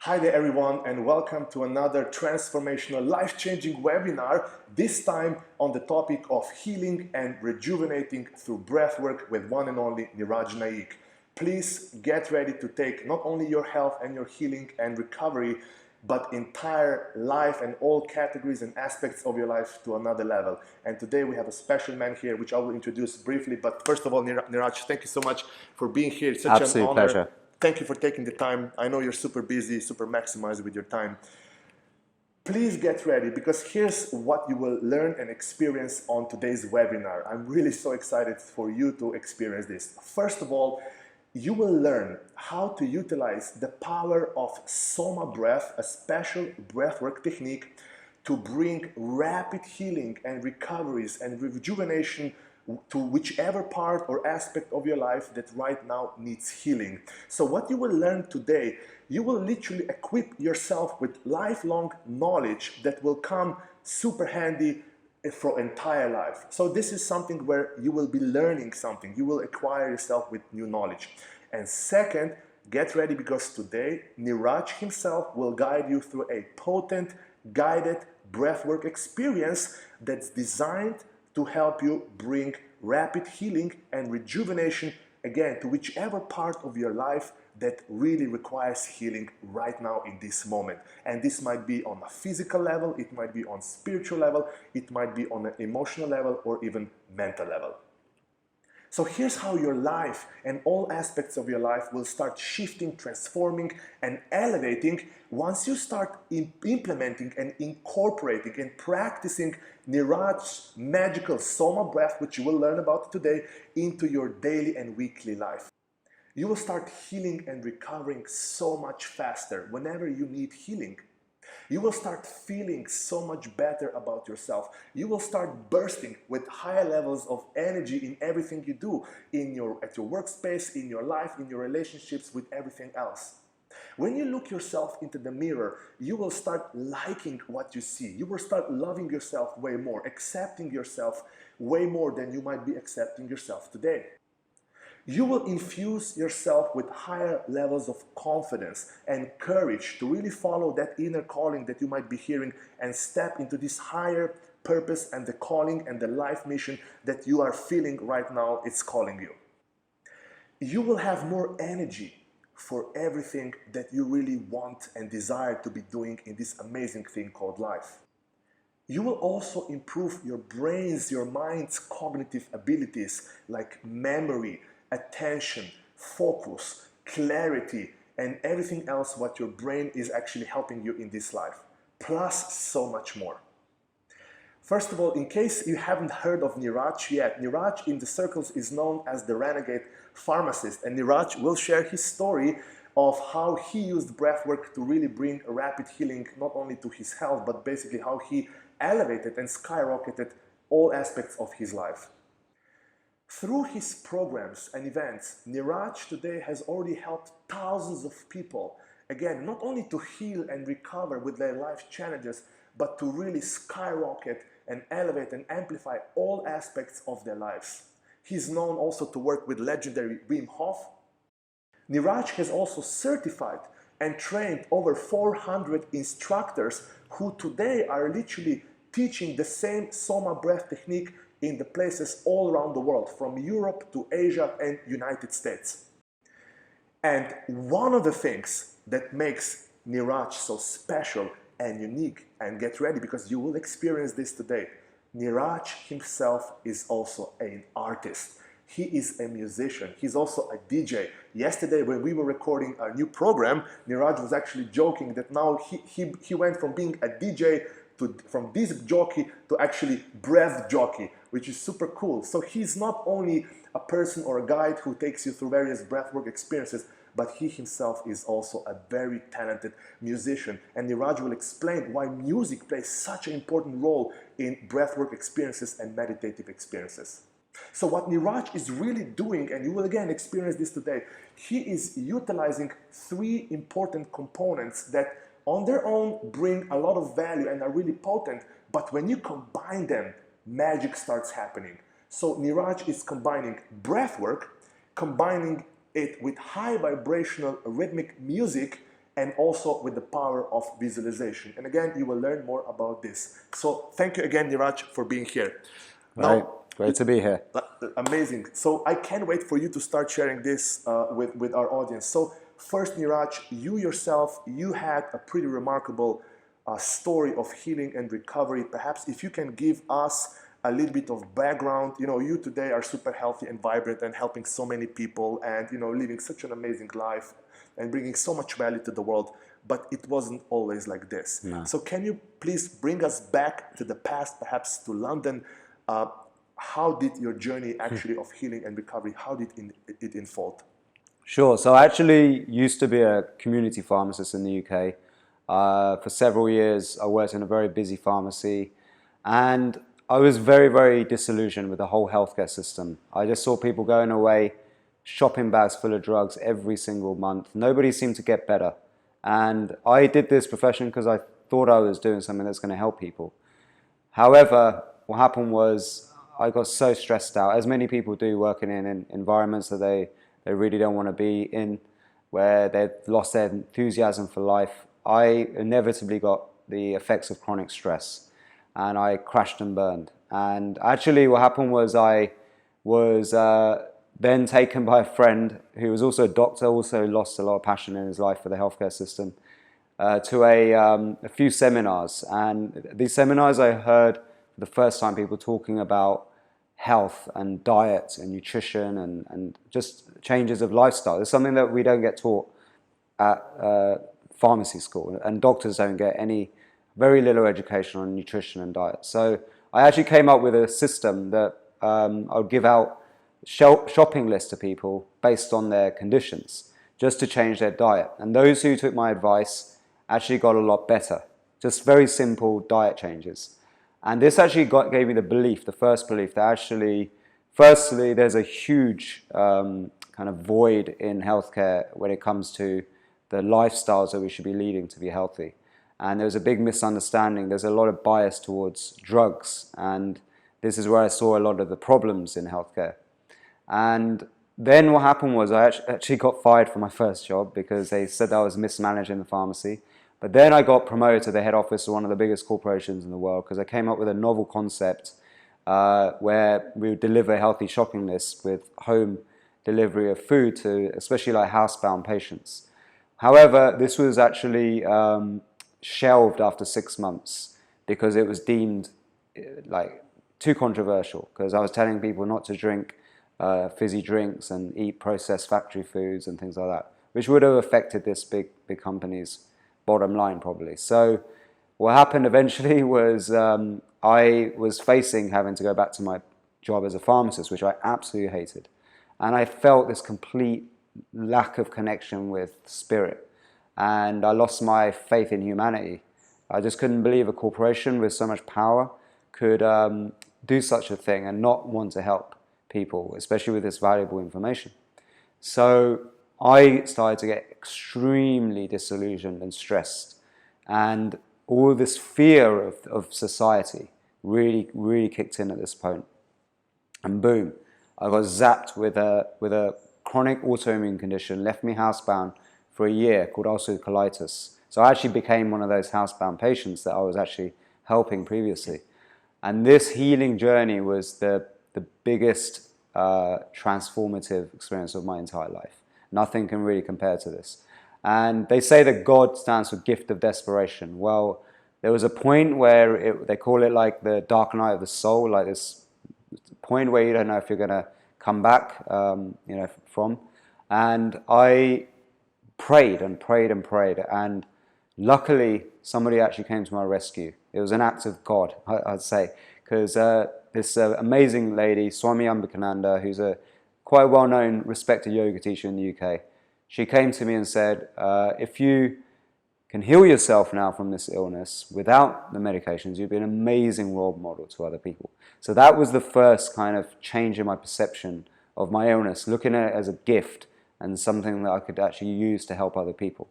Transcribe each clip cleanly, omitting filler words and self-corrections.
Hi there everyone, and welcome to another transformational, life-changing webinar, this time on the topic of healing and rejuvenating through breathwork with one and only Niraj Naik. Please get ready to take not only your health and your healing and recovery, but entire life and all categories and aspects of your life to another level. And today we have a special man here, which I will introduce briefly. But first of all, Niraj, thank you so much for being here. It's such an Absolute honor. pleasure. Thank you for taking the time. I know you're super busy, super maximized with your time. Please get ready, because here's what you will learn and experience on today's webinar. I'm really so excited for you to experience this. First of all, you will learn how to utilize the power of Soma breath, a special breathwork technique to bring rapid healing and recoveries and rejuvenation to whichever part or aspect of your life that right now needs healing. So what you will learn today, you will literally equip yourself with lifelong knowledge that will come super handy for entire life. So this is something where you will be learning something. You will acquire yourself with new knowledge. And second, get ready, because today Niraj himself will guide you through a potent, guided breathwork experience that's designed to help you bring rapid healing and rejuvenation, again, to whichever part of your life that really requires healing right now in this moment. And this might be on a physical level, it might be on spiritual level, it might be on an emotional level, or even mental level. So here's how your life and all aspects of your life will start shifting, transforming, and elevating once you start implementing and incorporating and practicing Niraj's magical Soma breath, which you will learn about today, into your daily and weekly life. You will start healing and recovering so much faster whenever you need healing. You will start feeling so much better about yourself. You will start bursting with higher levels of energy in everything you do, at your workspace, in your life, in your relationships, with everything else. When you look yourself into the mirror, you will start liking what you see. You will start loving yourself way more, accepting yourself way more than you might be accepting yourself today. You will infuse yourself with higher levels of confidence and courage to really follow that inner calling that you might be hearing and step into this higher purpose and the calling and the life mission that you are feeling right now it's calling you. You will have more energy for everything that you really want and desire to be doing in this amazing thing called life. You will also improve your brain's, your mind's cognitive abilities like memory, attention, focus, clarity, and everything else what your brain is actually helping you in this life, plus so much more. First of all, in case you haven't heard of Niraj yet, Niraj in the circles is known as the renegade pharmacist, and Niraj will share his story of how he used breathwork to really bring a rapid healing not only to his health, but basically how he elevated and skyrocketed all aspects of his life. Through his programs and events, Niraj today has already helped thousands of people, again, not only to heal and recover with their life challenges, but to really skyrocket and elevate and amplify all aspects of their lives. He's known also to work with legendary Wim Hof. Niraj has also certified and trained over 400 instructors who today are literally teaching the same Soma breath technique in the places all around the world, from Europe to Asia and United States. And one of the things that makes Niraj so special and unique, and get ready because you will experience this today, Niraj himself is also an artist. He is a musician. He's also a DJ. Yesterday, when we were recording our new program, Niraj was actually joking that now he went from being a DJ from disc jockey to actually breath jockey, which is super cool. So he's not only a person or a guide who takes you through various breathwork experiences, but he himself is also a very talented musician. And Niraj will explain why music plays such an important role in breathwork experiences and meditative experiences. So what Niraj is really doing, and you will again experience this today, he is utilizing three important components that on their own bring a lot of value and are really potent, but when you combine them, magic starts happening. So Niraj is combining breathwork, combining it with high vibrational rhythmic music, and also with the power of visualization. And again, you will learn more about this. So thank you again, Niraj, for being here. Right. Great to be here. Amazing. So I can't wait for you to start sharing this with our audience. So first, Niraj, you yourself, you had a pretty remarkable story of healing and recovery. Perhaps if you can give us a little bit of background. You know, you today are super healthy and vibrant and helping so many people and, you know, living such an amazing life and bringing so much value to the world. But it wasn't always like this. No. So can you please bring us back to the past, perhaps to London? How did your journey actually of healing and recovery, how did it unfold? Sure. So I actually used to be a community pharmacist in the UK. For several years, I worked in a very busy pharmacy, and I was very, very disillusioned with the whole healthcare system. I just saw people going away, shopping bags full of drugs every single month. Nobody seemed to get better. And I did this profession because I thought I was doing something that's going to help people. However, what happened was I got so stressed out, as many people do working in environments that they really don't want to be in, where they've lost their enthusiasm for life. I inevitably got the effects of chronic stress, and I crashed and burned. And actually what happened was I was then taken by a friend who was also a doctor, also lost a lot of passion in his life for the healthcare system, to a few seminars. And these seminars I heard for the first time people talking about health and diet and nutrition and just changes of lifestyle. It's something that we don't get taught at pharmacy school, and doctors don't get very little education on nutrition and diet. So I actually came up with a system that I would give out shopping lists to people based on their conditions, just to change their diet. And those who took my advice actually got a lot better. Just very simple diet changes. And this actually gave me the first belief, that actually, firstly, there's a huge kind of void in healthcare when it comes to the lifestyles that we should be leading to be healthy. And there's a big misunderstanding. There's a lot of bias towards drugs. And this is where I saw a lot of the problems in healthcare. And then what happened was I actually got fired from my first job because they said that I was mismanaging the pharmacy. But then I got promoted to the head office of one of the biggest corporations in the world because I came up with a novel concept where we would deliver healthy shopping lists with home delivery of food to especially like housebound patients. However, this was actually shelved after 6 months because it was deemed like too controversial, because I was telling people not to drink fizzy drinks and eat processed factory foods and things like that, which would have affected this big company's bottom line probably. So what happened eventually was I was facing having to go back to my job as a pharmacist, which I absolutely hated. And I felt this complete lack of connection with spirit. And I lost my faith in humanity. I just couldn't believe a corporation with so much power could do such a thing and not want to help people, especially with this valuable information. So I started to get extremely disillusioned and stressed, and all this fear of society really, really kicked in at this point. And boom, I got zapped with a chronic autoimmune condition, left me housebound for a year, called ulcerative colitis. So I actually became one of those housebound patients that I was actually helping previously. And this healing journey was the biggest transformative experience of my entire life. Nothing can really compare to this. And they say that God stands for gift of desperation. Well, there was a point where they call it like the dark night of the soul, like this point where you don't know if you're going to come back, from. And I prayed and prayed and prayed, and luckily somebody actually came to my rescue. It was an act of God, I'd say, because this amazing lady, Swami Ambikananda, who's a quite well-known, respected yoga teacher in the UK, she came to me and said, if you can heal yourself now from this illness without the medications, you'd be an amazing role model to other people. So that was the first kind of change in my perception of my illness, looking at it as a gift and something that I could actually use to help other people.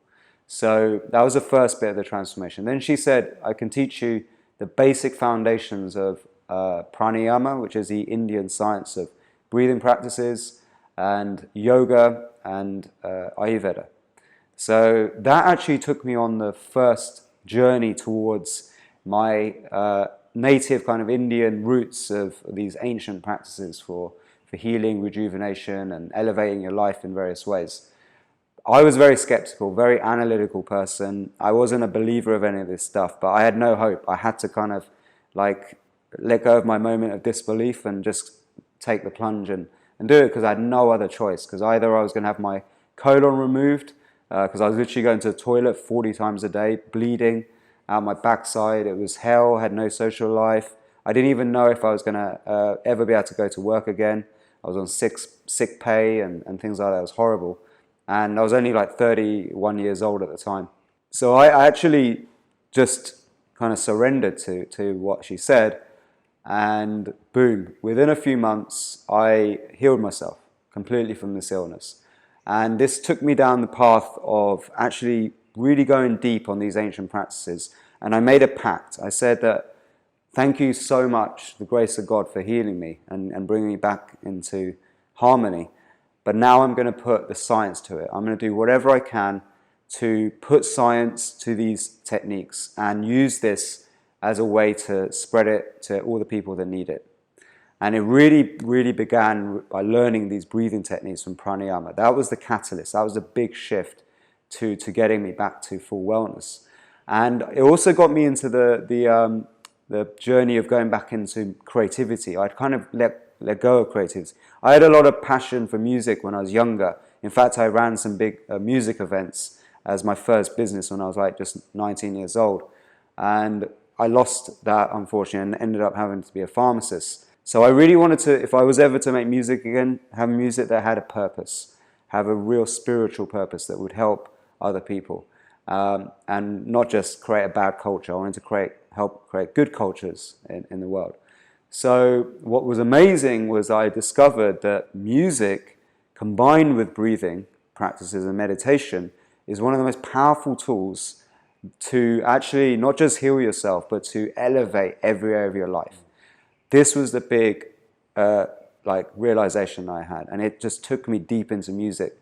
So that was the first bit of the transformation. Then she said, I can teach you the basic foundations of pranayama, which is the Indian science of breathing practices, and yoga and Ayurveda. So that actually took me on the first journey towards my native kind of Indian roots of these ancient practices for healing, rejuvenation, and elevating your life in various ways. I was very skeptical, very analytical person. I wasn't a believer of any of this stuff, but I had no hope. I had to kind of like let go of my moment of disbelief and just take the plunge and do it, because I had no other choice. Because either I was going to have my colon removed, because I was literally going to the toilet 40 times a day, bleeding out my backside. It was hell, had no social life. I didn't even know if I was going to ever be able to go to work again. I was on sick pay and things like that. It was horrible. And I was only like 31 years old at the time. So I actually just kind of surrendered to what she said. And boom, within a few months, I healed myself completely from this illness. And this took me down the path of actually really going deep on these ancient practices. And I made a pact. I said that, thank you so much, the grace of God, for healing me and bringing me back into harmony. But now I'm going to put the science to it. I'm going to do whatever I can to put science to these techniques and use this as a way to spread it to all the people that need it. And it really, really began by learning these breathing techniques from pranayama. That was the catalyst. That was a big shift to getting me back to full wellness. And it also got me into the journey of going back into creativity. I'd kind of let go of creativity. I had a lot of passion for music when I was younger. In fact, I ran some big music events as my first business when I was like just 19 years old. And I lost that, unfortunately, and ended up having to be a pharmacist. So I really wanted to, if I was ever to make music again, have music that had a purpose, have a real spiritual purpose that would help other people. And not just create a bad culture. I wanted to help create good cultures in the world. So what was amazing was I discovered that music combined with breathing practices and meditation is one of the most powerful tools to actually not just heal yourself, but to elevate every area of your life. This was the big realization I had, and it just took me deep into music.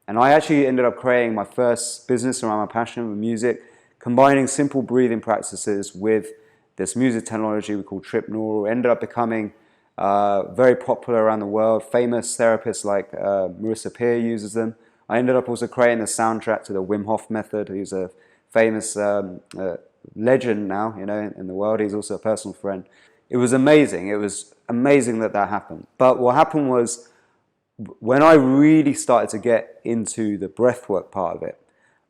And I actually ended up creating my first business around my passion with music, combining simple breathing practices with this music technology we call tripneural. Ended up becoming very popular around the world. Famous therapists like Marissa Peer uses them. I ended up also creating a soundtrack to the Wim Hof method. He's a famous legend now, in the world. He's also a personal friend. It was amazing. It was amazing that happened. But what happened was, when I really started to get into the breathwork part of it,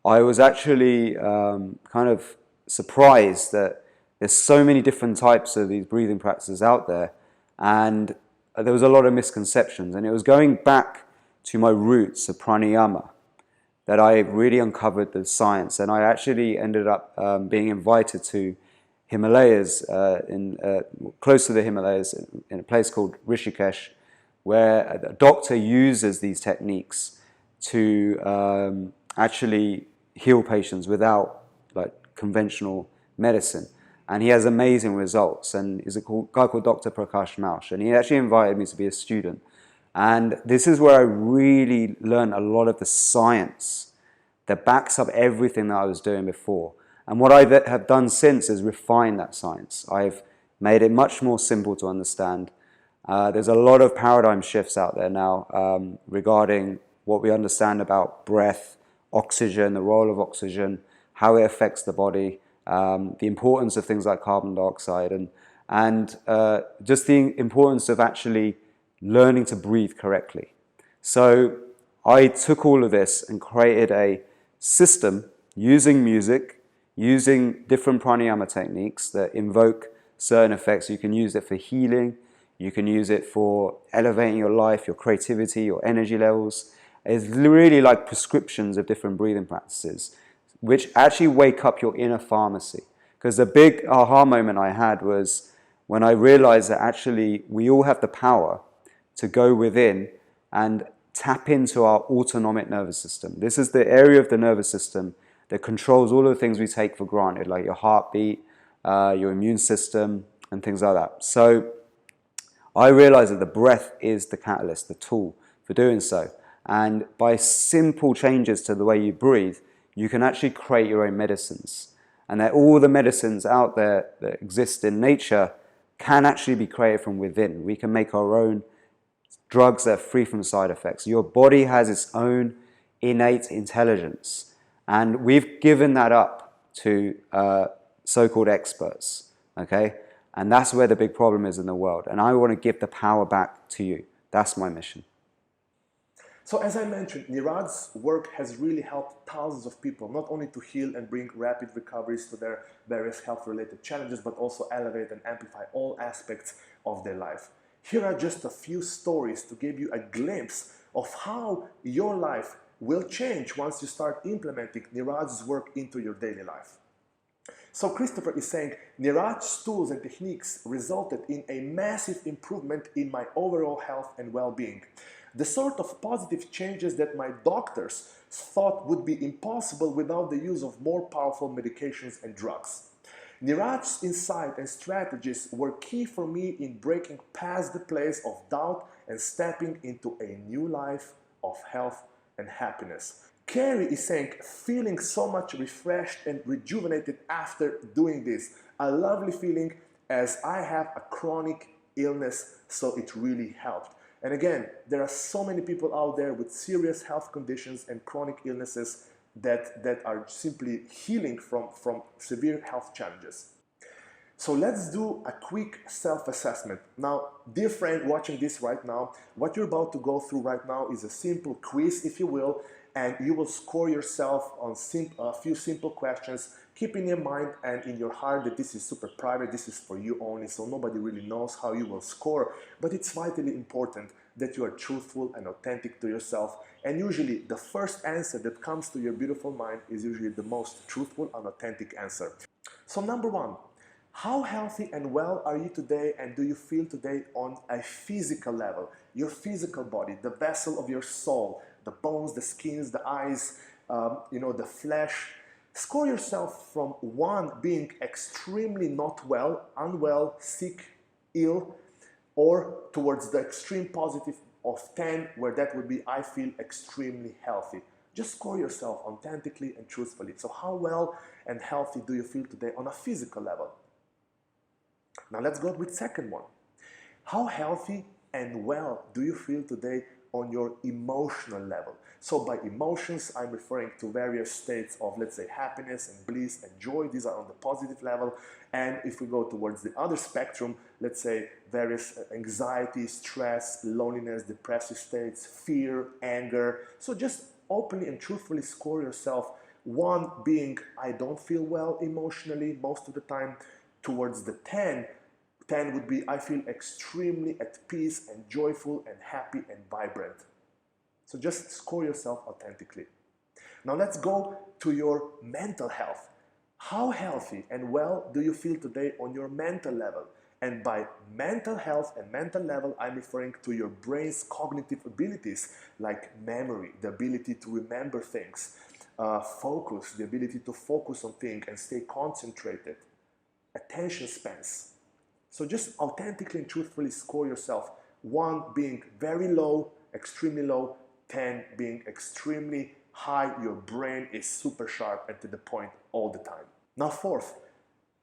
I was actually kind of surprised that there's so many different types of these breathing practices out there, and there was a lot of misconceptions. And it was going back to my roots of pranayama that I really uncovered the science. And I actually ended up being invited to Himalayas, close to the Himalayas, in a place called Rishikesh, where a doctor uses these techniques to actually heal patients without conventional medicine. And he has amazing results. And he's a guy called Dr. Prakash Maush. And he actually invited me to be a student. And this is where I really learned a lot of the science that backs up everything that I was doing before. And what I have done since is refine that science. I've made it much more simple to understand. There's a lot of paradigm shifts out there now regarding what we understand about breath, oxygen, the role of oxygen, how it affects the body, the importance of things like carbon dioxide, and just the importance of actually learning to breathe correctly. So I took all of this and created a system using music, using different pranayama techniques that invoke certain effects. You can use it for healing. You can use it for elevating your life, your creativity, your energy levels. It's really like prescriptions of different breathing practices, which actually wake up your inner pharmacy. Because the big aha moment I had was when I realized that actually we all have the power to go within and tap into our autonomic nervous system. This is the area of the nervous system that controls all of the things we take for granted, like your heartbeat, your immune system, and things like that. So I realized that the breath is the catalyst, the tool for doing so. And by simple changes to the way you breathe, you can actually create your own medicines. And that all the medicines out there that exist in nature can actually be created from within. We can make our own drugs that are free from side effects. Your body has its own innate intelligence. And we've given that up to so-called experts, okay? And that's where the big problem is in the world. And I want to give the power back to you. That's my mission. So as I mentioned, Niraj's work has really helped thousands of people, not only to heal and bring rapid recoveries to their various health-related challenges, but also elevate and amplify all aspects of their life. Here are just a few stories to give you a glimpse of how your life will change once you start implementing Niraj's work into your daily life. So Christopher is saying, Niraj's tools and techniques resulted in a massive improvement in my overall health and well-being. The sort of positive changes that my doctors thought would be impossible without the use of more powerful medications and drugs. Niraj's insight and strategies were key for me in breaking past the place of doubt and stepping into a new life of health and happiness. Carrie is saying, feeling so much refreshed and rejuvenated after doing this. A lovely feeling, as I have a chronic illness, so it really helped. And again, there are so many people out there with serious health conditions and chronic illnesses that are simply healing from severe health challenges. So let's do a quick self-assessment. Now, dear friend watching this right now, what you're about to go through right now is a simple quiz, if you will, and you will score yourself on a few simple questions, keeping in mind and in your heart that this is super private, this is for you only, so nobody really knows how you will score, but it's vitally important that you are truthful and authentic to yourself, and usually the first answer that comes to your beautiful mind is usually the most truthful and authentic answer. So number one, how healthy and well are you today, and do you feel today on a physical level? Your physical body, the vessel of your soul, the bones, the skins, the eyes, the flesh. Score yourself from 1 being extremely not well, unwell, sick, ill, or towards the extreme positive of 10, where that would be I feel extremely healthy. Just score yourself authentically and truthfully. So how well and healthy do you feel today on a physical level? Now let's go with second one. How healthy and well do you feel today on your emotional level? So by emotions, I'm referring to various states of, let's say, happiness and bliss and joy. These are on the positive level. And if we go towards the other spectrum, let's say various anxiety, stress, loneliness, depressive states, fear, anger. So just openly and truthfully score yourself. 1 being I don't feel well emotionally most of the time, towards the 10 would be I feel extremely at peace and joyful and happy and vibrant. So just score yourself authentically. Now let's go to your mental health. How healthy and well do you feel today on your mental level? And by mental health and mental level, I'm referring to your brain's cognitive abilities like memory, the ability to remember things, focus, the ability to focus on things and stay concentrated, attention spans. So just authentically and truthfully score yourself. 1 being very low, extremely low, 10 being extremely high. Your brain is super sharp and to the point all the time. Now fourth,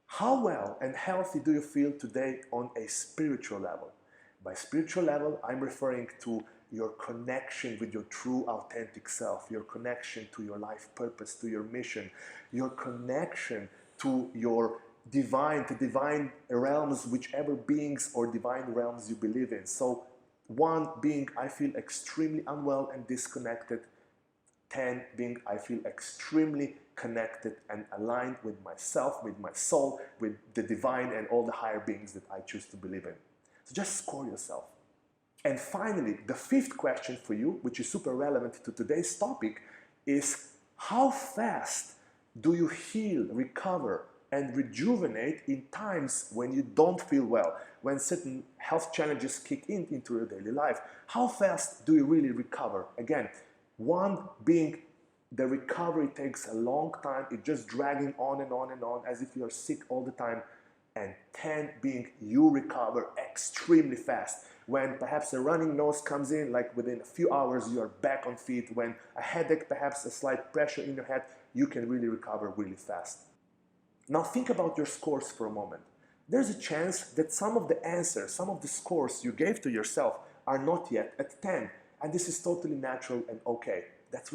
how well and healthy do you feel today on a spiritual level? By spiritual level, I'm referring to your connection with your true authentic self, your connection to your life purpose, to your mission, your connection to your divine realms, whichever beings or divine realms you believe in. So 1 being I feel extremely unwell and disconnected, 10 being I feel extremely connected and aligned with myself, with my soul, with the divine and all the higher beings that I choose to believe in. So just score yourself. And finally, the 5th question for you, which is super relevant to today's topic, is how fast do you heal, recover, and rejuvenate in times when you don't feel well, when certain health challenges kick in into your daily life? How fast do you really recover? Again, 1 being the recovery takes a long time, it's just dragging on and on and on as if you're sick all the time, and 10 being you recover extremely fast. When perhaps a running nose comes in, like within a few hours you are back on feet. When a headache, perhaps a slight pressure in your head, you can really recover really fast. Now think about your scores for a moment. There's a chance that some of the answers, some of the scores you gave to yourself are not yet at 10. And this is totally natural and okay. That's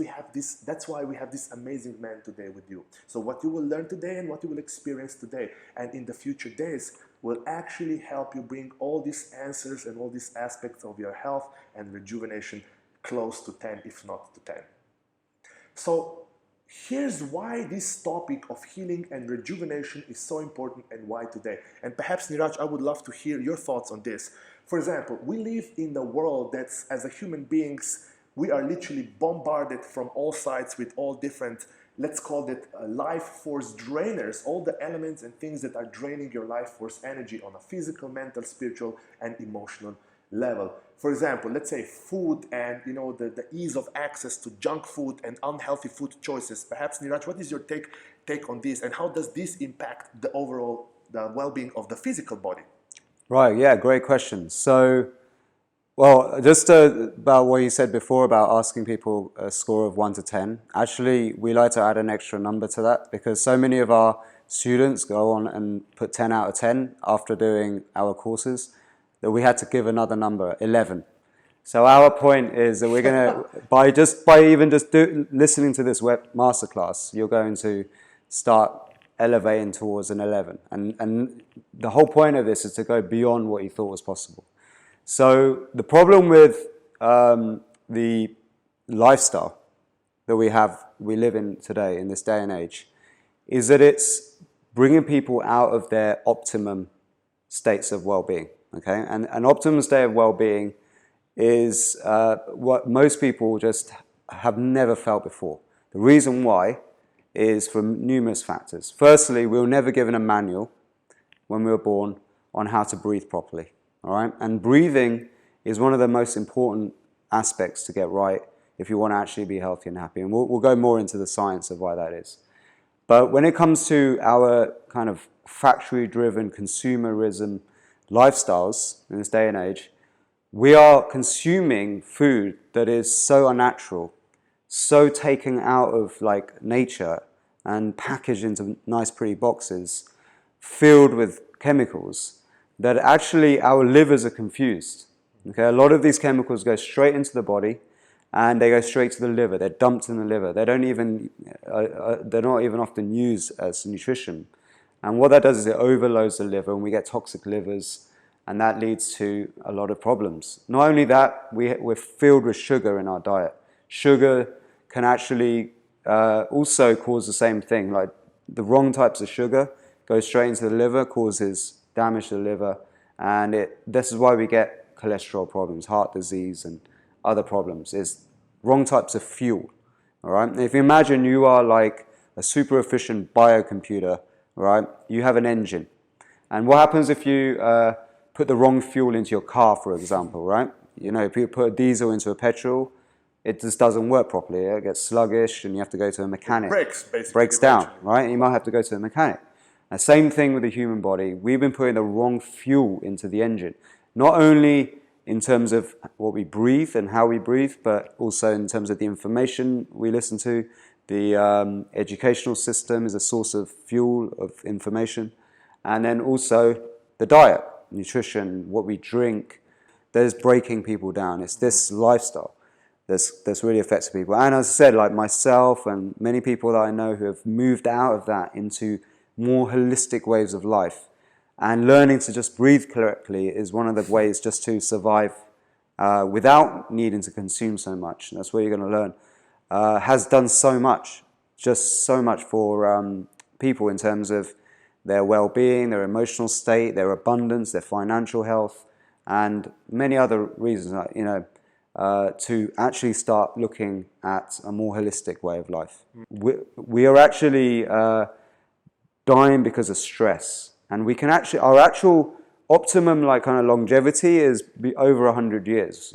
why we have this amazing man today with you. So what you will learn today and what you will experience today and in the future days will actually help you bring all these answers and all these aspects of your health and rejuvenation close to 10, if not to 10. So here's why this topic of healing and rejuvenation is so important and why today. And perhaps, Niraj, I would love to hear your thoughts on this. For example, we live in a world that's, as a human beings, we are literally bombarded from all sides with all different, let's call it life force drainers, all the elements and things that are draining your life force energy on a physical, mental, spiritual, and emotional level. For example, let's say food and the ease of access to junk food and unhealthy food choices. Perhaps, Niraj, what is your take on this, and how does this impact the overall well-being of the physical body? Right, yeah, great question. So, well, just about what you said before about asking people a score of 1 to 10, actually, we like to add an extra number to that because so many of our students go on and put 10 out of 10 after doing our courses that we had to give another number, 11. So our point is that we're going to, by even listening to this web masterclass, you're going to start elevating towards an 11. And the whole point of this is to go beyond what you thought was possible. So the problem with the lifestyle that we live in today, in this day and age, is that it's bringing people out of their optimum states of well-being. Okay, and an optimum state of well-being is what most people just have never felt before. The reason why is from numerous factors. Firstly, we were never given a manual when we were born on how to breathe properly. All right, and breathing is one of the most important aspects to get right if you want to actually be healthy and happy. And we'll go more into the science of why that is. But when it comes to our kind of factory-driven consumerism lifestyles in this day and age, we are consuming food that is so unnatural, so taken out of like nature and packaged into nice pretty boxes filled with chemicals that actually our livers are confused. Okay, a lot of these chemicals go straight into the body and they go straight to the liver. They're dumped in the liver. They're not even often used as nutrition. And what that does is it overloads the liver and we get toxic livers, and that leads to a lot of problems. Not only that, we're filled with sugar in our diet. Sugar can actually also cause the same thing. Like the wrong types of sugar go straight into the liver, causes damage to the liver, and this is why we get cholesterol problems, heart disease, and other problems. Is wrong types of fuel. All right. If you imagine you are like a super efficient biocomputer, right? You have an engine, and what happens if you put the wrong fuel into your car, for example, right? If you put a diesel into a petrol, it just doesn't work properly. It gets sluggish, and you have to go to a mechanic. It breaks, basically. Breaks down, right? You might have to go to a mechanic. And same thing with the human body. We've been putting the wrong fuel into the engine, not only in terms of what we breathe and how we breathe, but also in terms of the information we listen to. The educational system is a source of fuel, of information. And then also the diet, nutrition, what we drink, that is breaking people down. It's this lifestyle that's really affecting people. And as I said, like myself and many people that I know who have moved out of that into more holistic ways of life. And learning to just breathe correctly is one of the ways just to survive without needing to consume so much. And that's what you're going to learn. Has done so much, just so much for people in terms of their well-being, their emotional state, their abundance, their financial health, and many other reasons, to actually start looking at a more holistic way of life. We are actually dying because of stress, and we can actually, our actual optimum kind of longevity is be over 100 years.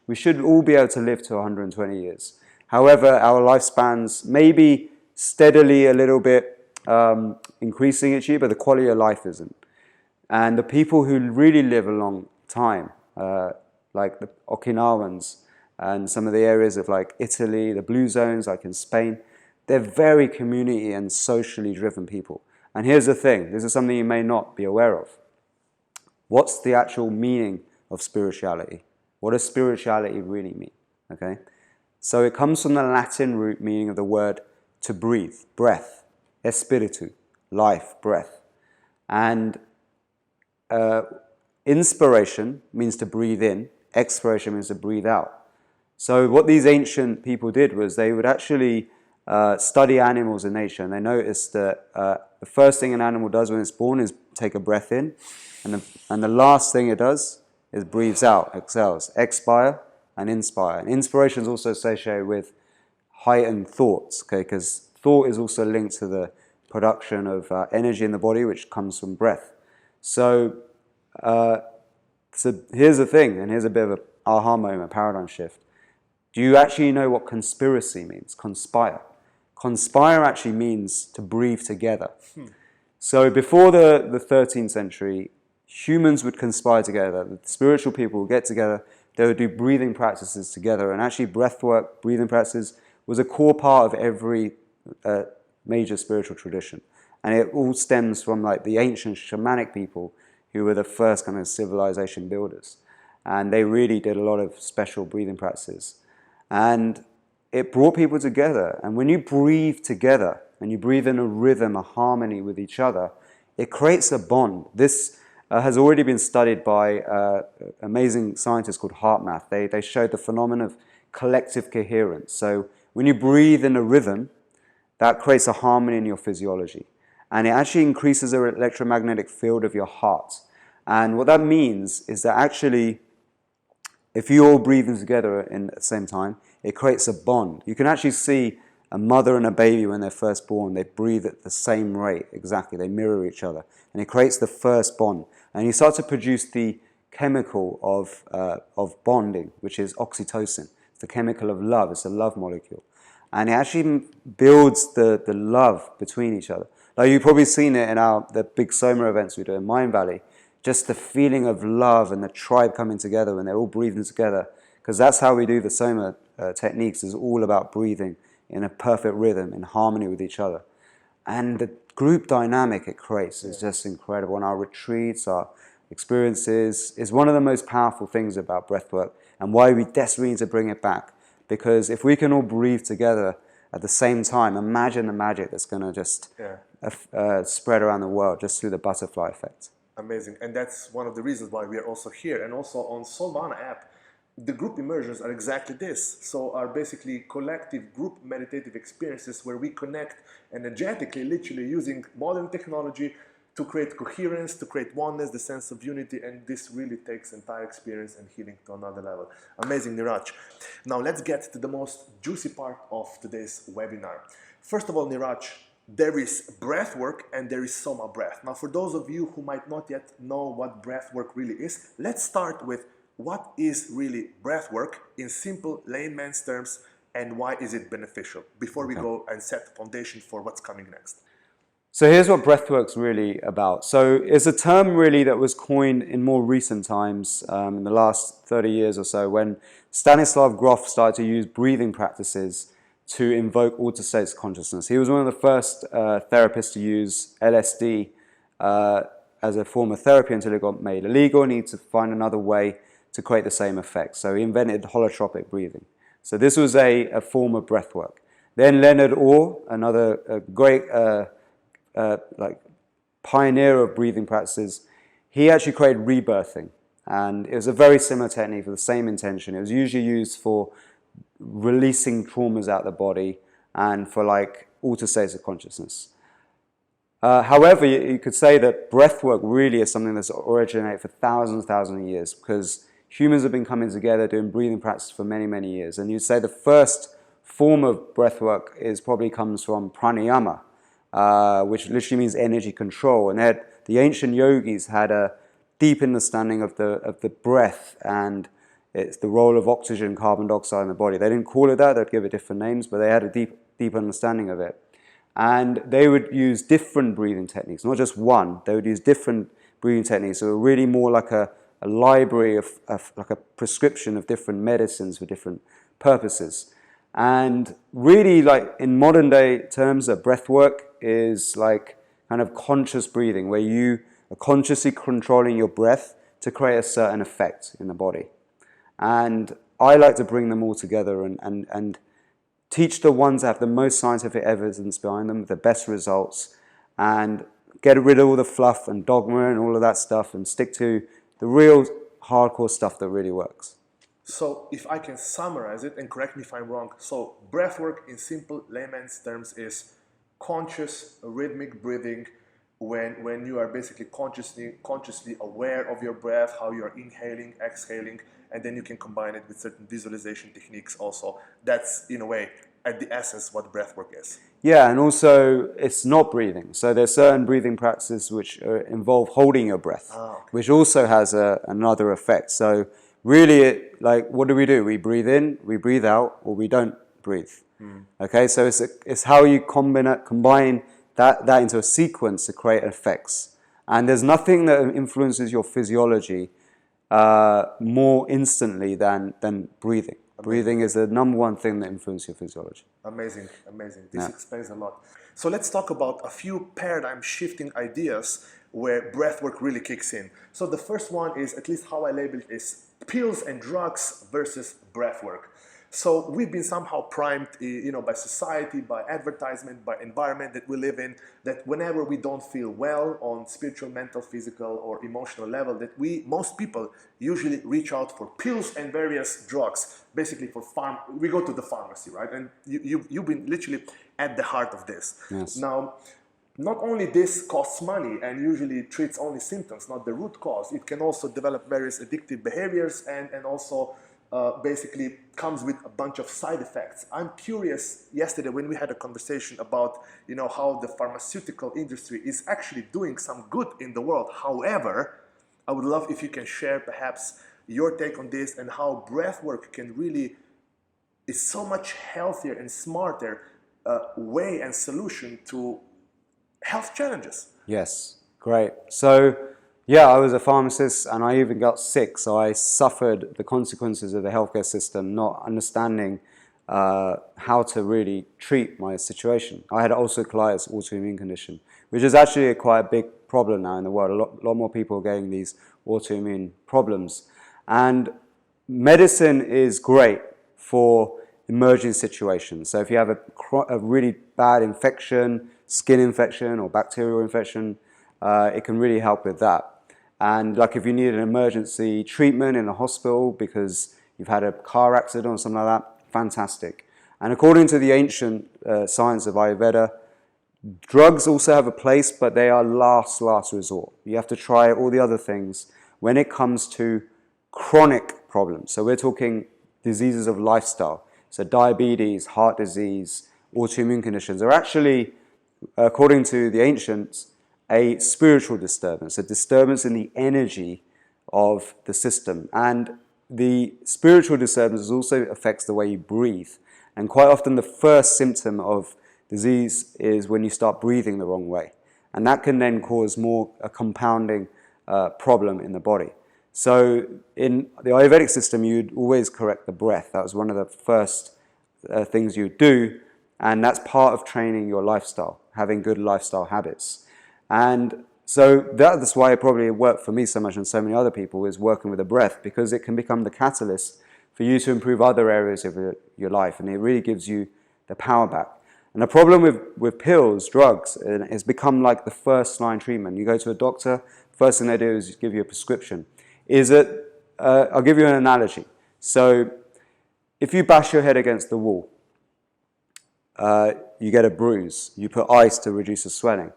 We should all be able to live to 120 years. However, our lifespans may be steadily a little bit increasing each year, but the quality of life isn't. And the people who really live a long time, like the Okinawans and some of the areas of like Italy, the blue zones, like in Spain, They're very community and socially driven people. And here's the thing, this is something you may not be aware of. What's the actual meaning of spirituality? What does spirituality really mean? Okay? So it comes from the Latin root meaning of the word to breathe, breath, espiritu, life, breath. And inspiration means to breathe in, expiration means to breathe out. So what these ancient people did was they would actually study animals in nature, and they noticed that the first thing an animal does when it's born is take a breath in, and the last thing it does is breathes out, exhales, expire and inspire. And inspiration is also associated with heightened thoughts, okay, because thought is also linked to the production of energy in the body, which comes from breath. So here's the thing, and here's a bit of an aha moment, paradigm shift. Do you actually know what conspiracy means? Conspire. Conspire actually means to breathe together. So before the 13th century, humans would conspire together. The spiritual people would get together. They would do breathing practices together. And actually breathwork, breathing practices, was a core part of every major spiritual tradition. And it all stems from like the ancient shamanic people who were the first kind of civilization builders. And they really did a lot of special breathing practices. And it brought people together. And when you breathe together, and you breathe in a rhythm, a harmony with each other, it creates a bond. This has already been studied by amazing scientists called HeartMath. They showed the phenomenon of collective coherence. So when you breathe in a rhythm, that creates a harmony in your physiology. And it actually increases the electromagnetic field of your heart. And what that means is that actually, if you're all breathing together at the same time, it creates a bond. You can actually see a mother and a baby when they're first born. They breathe at the same rate, exactly. They mirror each other. And it creates the first bond. And you start to produce the chemical of bonding, which is oxytocin. It's the chemical of love. It's a love molecule. And it actually builds the love between each other. Like you've probably seen it in the big Soma events we do in Mind Valley. Just the feeling of love and the tribe coming together when they're all breathing together. Because that's how we do the Soma techniques, is all about breathing in a perfect rhythm, in harmony with each other. And the group dynamic it creates is just incredible. And our retreats, our experiences, is one of the most powerful things about breathwork, and why we desperately need to bring it back. Because if we can all breathe together at the same time, imagine the magic that's going to just spread around the world just through the butterfly effect. Amazing. And that's one of the reasons why we are also here. And also on Soulvana app, the group immersions are exactly this. So are basically collective group meditative experiences where we connect energetically, literally using modern technology to create coherence, to create oneness, the sense of unity, and this really takes entire experience and healing to another level. Amazing, Niraj. Now let's get to the most juicy part of today's webinar. First of all, Niraj, there is breathwork and there is Soma breath. Now for those of you who might not yet know what breathwork really is, let's start with what is really breathwork in simple layman's terms, and why is it beneficial, before we go and set the foundation for what's coming next. So here's what breathwork's really about. So it's a term really that was coined in more recent times, in the last 30 years or so, when Stanislav Grof started to use breathing practices to invoke altered states of consciousness. He was one of the first therapists to use LSD as a form of therapy until it got made illegal, and he needed to find another way to create the same effect. So he invented holotropic breathing. So this was a form of breathwork. Then Leonard Orr, another great pioneer of breathing practices, he actually created rebirthing. And it was a very similar technique with the same intention. It was usually used for releasing traumas out of the body and for like altered states of consciousness. However, you could say that breathwork really is something that's originated for thousands of years, because humans have been coming together doing breathing practice for many, many years. And you'd say the first form of breathwork probably comes from pranayama, which literally means energy control. And the ancient yogis had a deep understanding of the breath and it's the role of oxygen, carbon dioxide in the body. They didn't call it that, they'd give it different names, but they had a deep understanding of it. And they would use different breathing techniques, not just one. They would use different breathing techniques. So really more like a library of like a prescription of different medicines for different purposes. And really, like in modern day terms, a breath work is like kind of conscious breathing, where you are consciously controlling your breath to create a certain effect in the body. And I like to bring them all together and teach the ones that have the most scientific evidence behind them, the best results, and get rid of all the fluff and dogma and all of that stuff and stick to the real hardcore stuff that really works. So if I can summarize it, and correct me if I'm wrong, so breathwork in simple layman's terms is conscious rhythmic breathing when you are basically consciously aware of your breath, how you are inhaling, exhaling, and then you can combine it with certain visualization techniques also. That's in a way at the essence what breathwork is. Yeah, and also it's not breathing. So there's certain breathing practices which involve holding your breath, which also has another effect. So really, like, what do? We breathe in, we breathe out, or we don't breathe. Okay, so it's how you combine that into a sequence to create effects. And there's nothing that influences your physiology more instantly than breathing. Breathing is the number one thing that influences your physiology. Amazing, amazing. This explains a lot. So let's talk about a few paradigm shifting ideas where breathwork really kicks in. So the first one is, at least how I label it, is pills and drugs versus breathwork. So we've been somehow primed, by society, by advertisement, by environment that we live in, that whenever we don't feel well on spiritual, mental, physical, or emotional level, that most people usually reach out for pills and various drugs. Basically, we go to the pharmacy, right? And you've been literally at the heart of this. Yes. Now, not only this costs money and usually treats only symptoms, not the root cause, it can also develop various addictive behaviors and also basically comes with a bunch of side effects. I'm curious, yesterday when we had a conversation about how the pharmaceutical industry is actually doing some good in the world. However, I would love if you can share perhaps your take on this and how breathwork is so much healthier and smarter way and solution to health challenges. Yes, great. So yeah, I was a pharmacist and I even got sick. So I suffered the consequences of the healthcare system not understanding how to really treat my situation. I had ulcerative colitis, autoimmune condition, which is actually quite a big problem now in the world. A lot more people are getting these autoimmune problems. And medicine is great for emerging situations. So if you have a really bad infection, skin infection or bacterial infection, it can really help with that. And like if you need an emergency treatment in a hospital because you've had a car accident or something like that, fantastic. And according to the ancient science of Ayurveda, drugs also have a place, but they are last resort. You have to try all the other things when it comes to chronic problems. So we're talking diseases of lifestyle. So diabetes, heart disease, autoimmune conditions are actually, according to the ancients, a spiritual disturbance, a disturbance in the energy of the system. And the spiritual disturbance also affects the way you breathe. And quite often the first symptom of disease is when you start breathing the wrong way. And that can then cause a compounding problem in the body. So in the Ayurvedic system, you'd always correct the breath. That was one of the first things you'd do. And that's part of training your lifestyle, having good lifestyle habits. And so that's why it probably worked for me so much and so many other people, is working with the breath, because it can become the catalyst for you to improve other areas of your life. And it really gives you the power back. And the problem with pills, drugs, it's become like the first line treatment. You go to a doctor, first thing they do is give you a prescription. I'll give you an analogy. So if you bash your head against the wall, you get a bruise. You put ice to reduce the swelling.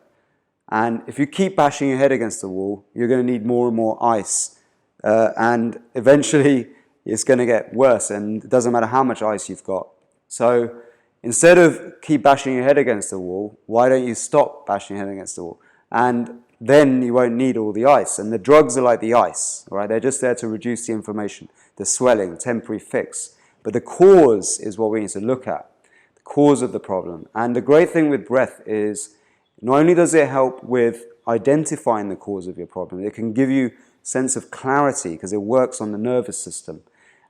And if you keep bashing your head against the wall, you're going to need more and more ice. And eventually it's going to get worse, and it doesn't matter how much ice you've got. So instead of keep bashing your head against the wall, why don't you stop bashing your head against the wall? And then you won't need all the ice. And the drugs are like the ice, right? They're just there to reduce the inflammation, the swelling, temporary fix. But the cause is what we need to look at, the cause of the problem. And the great thing with breath is not only does it help with identifying the cause of your problem, it can give you a sense of clarity because it works on the nervous system.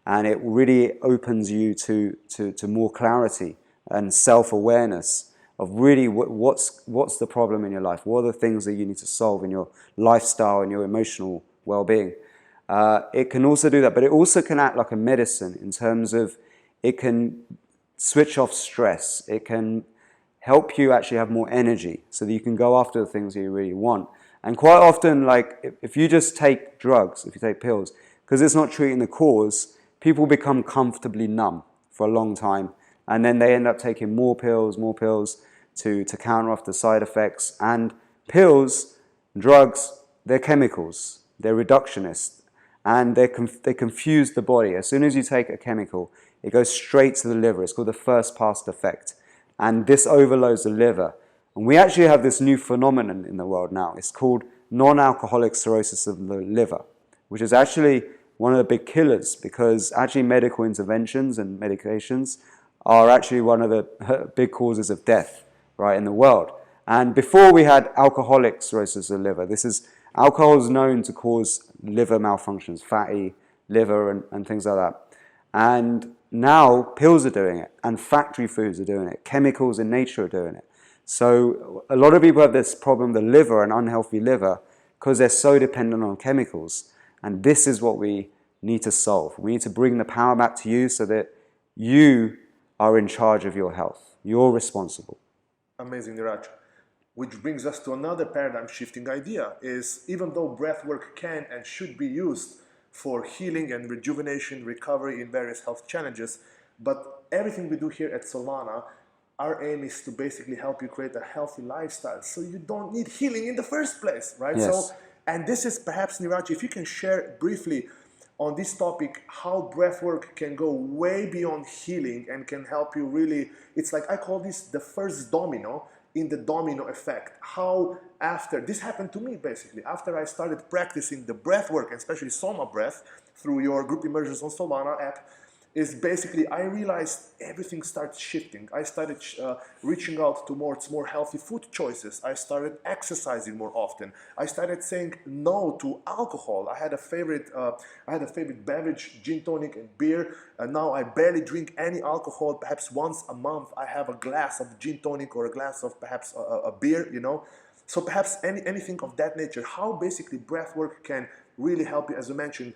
and it really opens you to more clarity and self-awareness of really what's the problem in your life, what are the things that you need to solve in your lifestyle and your emotional well-being. It can also do that, but it also can act like a medicine in terms of it can switch off stress. It can help you actually have more energy so that you can go after the things that you really want. And quite often, like if you just take drugs, if you take pills, because it's not treating the cause, people become comfortably numb for a long time. And then they end up taking more pills to counter off the side effects. And pills, drugs, they're chemicals. They're reductionist. And they confuse the body. As soon as you take a chemical, it goes straight to the liver. It's called the first pass effect. And this overloads the liver. And we actually have this new phenomenon in the world now. It's called non-alcoholic cirrhosis of the liver, which is actually one of the big killers, because actually medical interventions and medications are actually one of the big causes of death, right, in the world. And before we had alcoholic cirrhosis of the liver, alcohol is known to cause liver malfunctions, fatty liver and things like that. And now pills are doing it, and factory foods are doing it, chemicals in nature are doing it. So a lot of people have this problem, the liver, an unhealthy liver, because they're so dependent on chemicals. And this is what we need to solve. We need to bring the power back to you so that you are in charge of your health. You're responsible. Amazing, Niraj. Which brings us to another paradigm shifting idea, is even though breathwork can and should be used for healing and rejuvenation, recovery in various health challenges, but everything we do here at Soulvana, our aim is to basically help you create a healthy lifestyle so you don't need healing in the first place, right? Yes. So, and this is perhaps, Niraj, if you can share briefly on this topic, how breathwork can go way beyond healing and can help you really, it's like I call this the first domino in the domino effect. How after, this happened to me basically, after I started practicing the breathwork, especially Soma breath, through your group immersions on Soulvana app, is basically I realized everything started shifting. I started reaching out towards more healthy food choices. I started exercising more often. I started saying no to alcohol. I had a favorite beverage, gin tonic and beer. And now I barely drink any alcohol. Perhaps once a month I have a glass of gin tonic or a glass of perhaps a beer, you know. So perhaps anything of that nature. How basically breathwork can really help you, as you mentioned,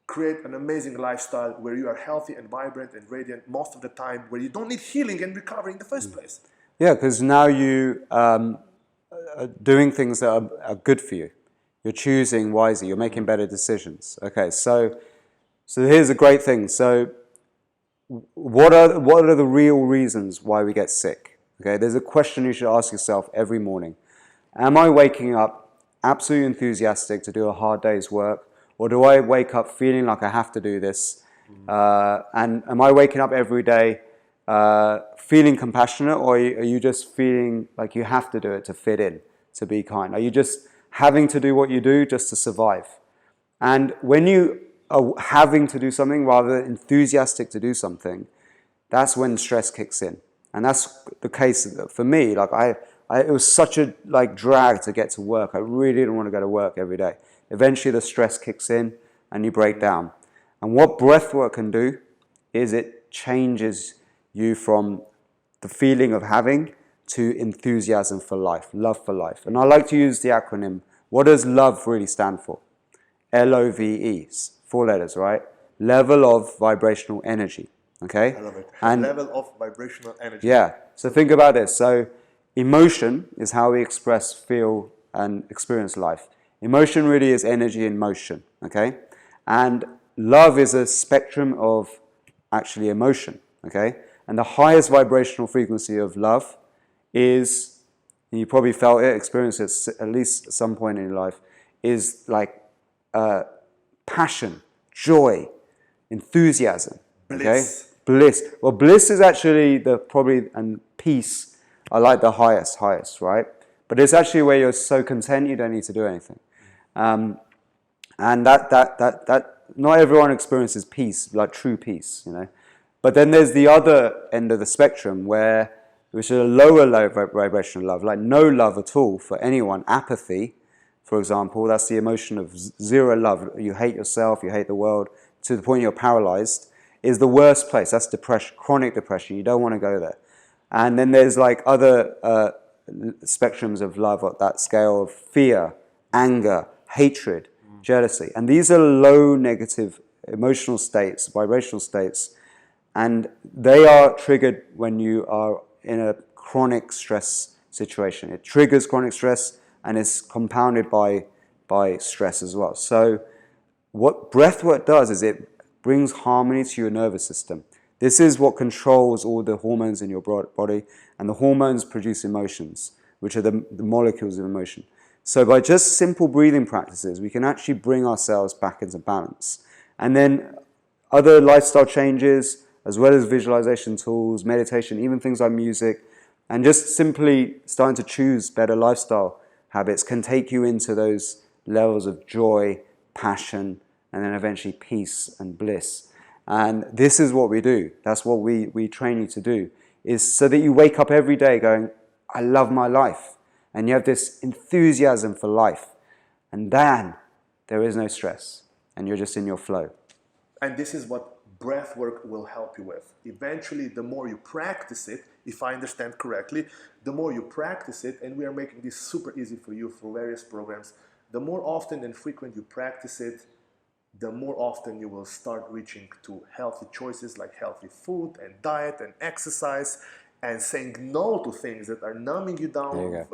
create an amazing lifestyle where you are healthy and vibrant and radiant most of the time, where you don't need healing and recovery in the first place. Yeah, because now you are doing things that are good for you. You're choosing wisely. You're making better decisions. Okay, so here's a great thing. So what are the real reasons why we get sick? Okay, there's a question you should ask yourself every morning. Am I waking up absolutely enthusiastic to do a hard day's work? Or do I wake up feeling like I have to do this? And am I waking up every day feeling compassionate, or are you just feeling like you have to do it to fit in, to be kind? Are you just having to do what you do just to survive? And when you are having to do something rather than enthusiastic to do something, that's when stress kicks in. And that's the case for me. Like it was such a drag to get to work. I really didn't want to go to work every day. Eventually the stress kicks in and you break down. And what breathwork can do is it changes you from the feeling of having to enthusiasm for life, love for life. And I like to use the acronym. What does love really stand for? LOVE, 4 letters, right? Level of vibrational energy, okay? I love it. And level of vibrational energy. Yeah, so think about this. So emotion is how we express, feel, and experience life. Emotion really is energy in motion, okay? And love is a spectrum of actually emotion, okay? And the highest vibrational frequency of love is, and you probably felt it, experienced it at least at some point in your life, is like passion, joy, enthusiasm, okay? Bliss. Bliss. Well, bliss is actually and peace are like the highest, right? But it's actually where you're so content you don't need to do anything. And that not everyone experiences peace, like true peace, you know. But then there's the other end of the spectrum which is a low vibration of love, like no love at all for anyone. Apathy, for example, that's the emotion of zero love. You hate yourself, you hate the world, to the point you're paralyzed is the worst place. That's depression, chronic depression. You don't want to go there. And then there's like other spectrums of love at that scale of fear, anger, hatred, jealousy. And these are low negative emotional states, vibrational states. And they are triggered when you are in a chronic stress situation. It triggers chronic stress and is compounded by stress as well. So what breathwork does is it brings harmony to your nervous system. This is what controls all the hormones in your body, and the hormones produce emotions, which are the molecules of emotion. So by just simple breathing practices, we can actually bring ourselves back into balance. And then other lifestyle changes, as well as visualization tools, meditation, even things like music, and just simply starting to choose better lifestyle habits can take you into those levels of joy, passion, and then eventually peace and bliss. And this is what we do. That's what we train you to do, is so that you wake up every day going, I love my life. And you have this enthusiasm for life. And then there is no stress. And you're just in your flow. And this is what breath work will help you with. Eventually, the more you practice it, if I understand correctly, the more you practice it, and we are making this super easy for you for various programs, the more often and frequent you practice it, the more often you will start reaching to healthy choices like healthy food and diet and exercise, and saying no to things that are numbing you down,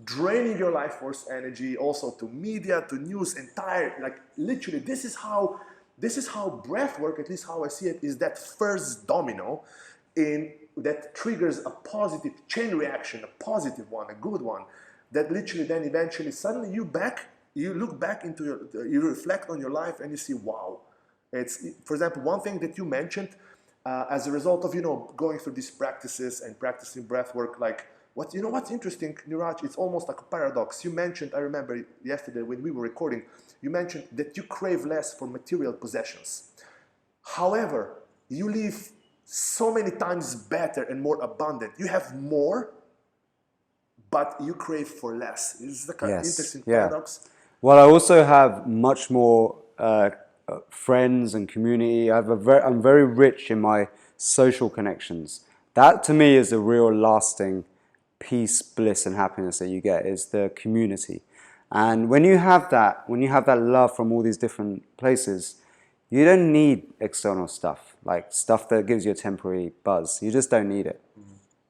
draining your life force energy, also to media, to news, entire, like literally this is how breath work, at least how I see it, is that first domino in that triggers a positive chain reaction, a positive one, a good one, that literally then eventually suddenly you look back into you reflect on your life and you see, wow. It's, for example, one thing that you mentioned as a result of, going through these practices and practicing breath work, like, what's interesting, Niraj, it's almost like a paradox. You mentioned, I remember yesterday when we were recording, you mentioned that you crave less for material possessions. However, you live so many times better and more abundant. You have more, but you crave for less. Is the kind of interesting paradox? Well, I also have much more friends and community. I'm very rich in my social connections. That to me is the real lasting peace, bliss, and happiness that you get, is the community. And when you have that love from all these different places, you don't need external stuff, like stuff that gives you a temporary buzz. You just don't need it.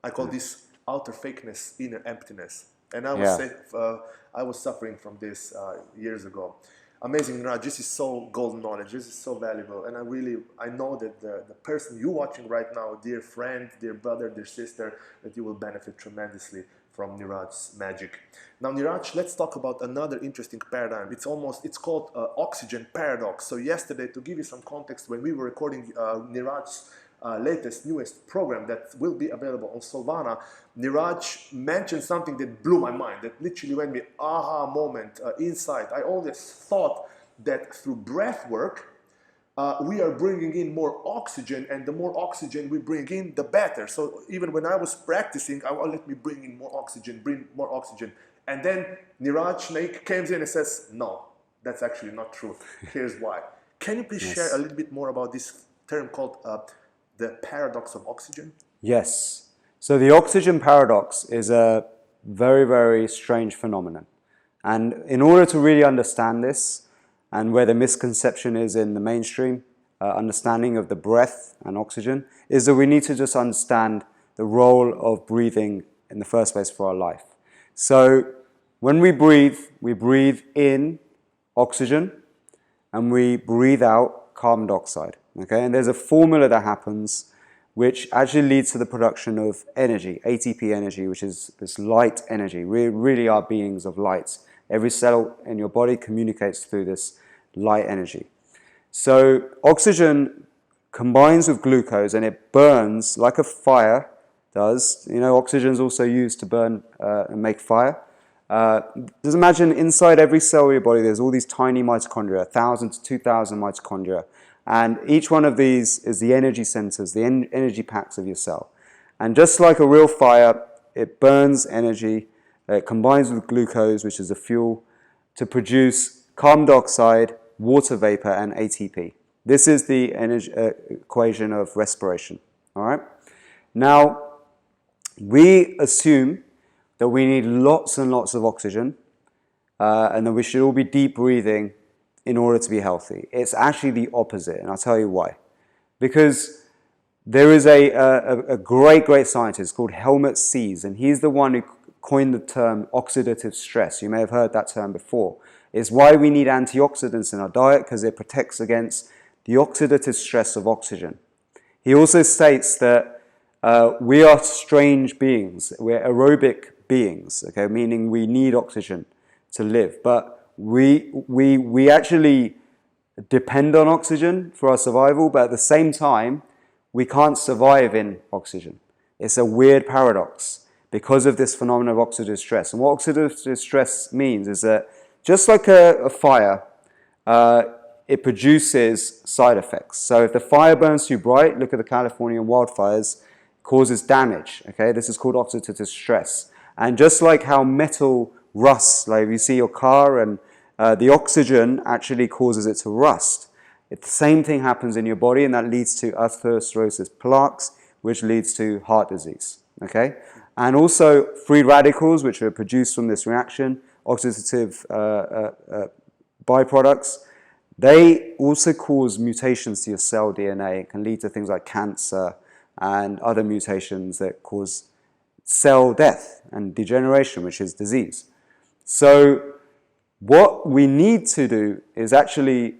I call this outer fakeness, inner emptiness. And I was suffering from this years ago. Amazing, Niraj. This is so golden knowledge. This is so valuable. And I know that the person you watching right now, dear friend, dear brother, dear sister, that you will benefit tremendously from Niraj's magic. Now, Niraj, let's talk about another interesting paradigm. It's called oxygen paradox. So yesterday, to give you some context, when we were recording Niraj's newest program that will be available on Soulvana, Niraj mentioned something that blew my mind, that literally went me aha moment inside. I always thought that through breath work, we are bringing in more oxygen, and the more oxygen we bring in, the better. So even when I was practicing, let me bring in more oxygen, And then Niraj, Naik comes in and says, no, that's actually not true. Here's why. Can you please share a little bit more about this term called the paradox of oxygen? Yes. So the oxygen paradox is a very, very strange phenomenon. And in order to really understand this, and where the misconception is in the mainstream understanding of the breath and oxygen, is that we need to just understand the role of breathing in the first place for our life. So when we breathe in oxygen and we breathe out carbon dioxide. Okay, and there's a formula that happens which actually leads to the production of energy, ATP energy, which is this light energy. We really are beings of light. Every cell in your body communicates through this light energy. So oxygen combines with glucose and it burns like a fire does. Oxygen is also used to burn and make fire. Just imagine inside every cell of your body, there's all these tiny mitochondria, 1,000 to 2,000 mitochondria. And each one of these is the energy centers, the energy packs of your cell. And just like a real fire, it burns energy, it combines with glucose, which is a fuel, to produce carbon dioxide, water vapor, and ATP. This is the equation of respiration. All right. Now, we assume that we need lots and lots of oxygen, and that we should all be deep breathing in order to be healthy. It's actually the opposite, and I'll tell you why. Because there is a great scientist called Helmut Sees, and he's the one who coined the term oxidative stress. You may have heard that term before. It's why we need antioxidants in our diet, because it protects against the oxidative stress of oxygen. He also states that we are strange beings. We're aerobic beings, okay, meaning we need oxygen to live. But we actually depend on oxygen for our survival, but at the same time, we can't survive in oxygen. It's a weird paradox because of this phenomenon of oxidative stress. And what oxidative stress means is that just like a fire, it produces side effects. So if the fire burns too bright, look at the Californian wildfires, causes damage. Okay, this is called oxidative stress. And just like how metal rusts, like if you see your car and the oxygen actually causes it to rust. The same thing happens in your body, and that leads to atherosclerosis plaques, which leads to heart disease. Okay, and also free radicals, which are produced from this reaction, oxidative byproducts. They also cause mutations to your cell DNA. It can lead to things like cancer and other mutations that cause cell death and degeneration, which is disease. So what we need to do is actually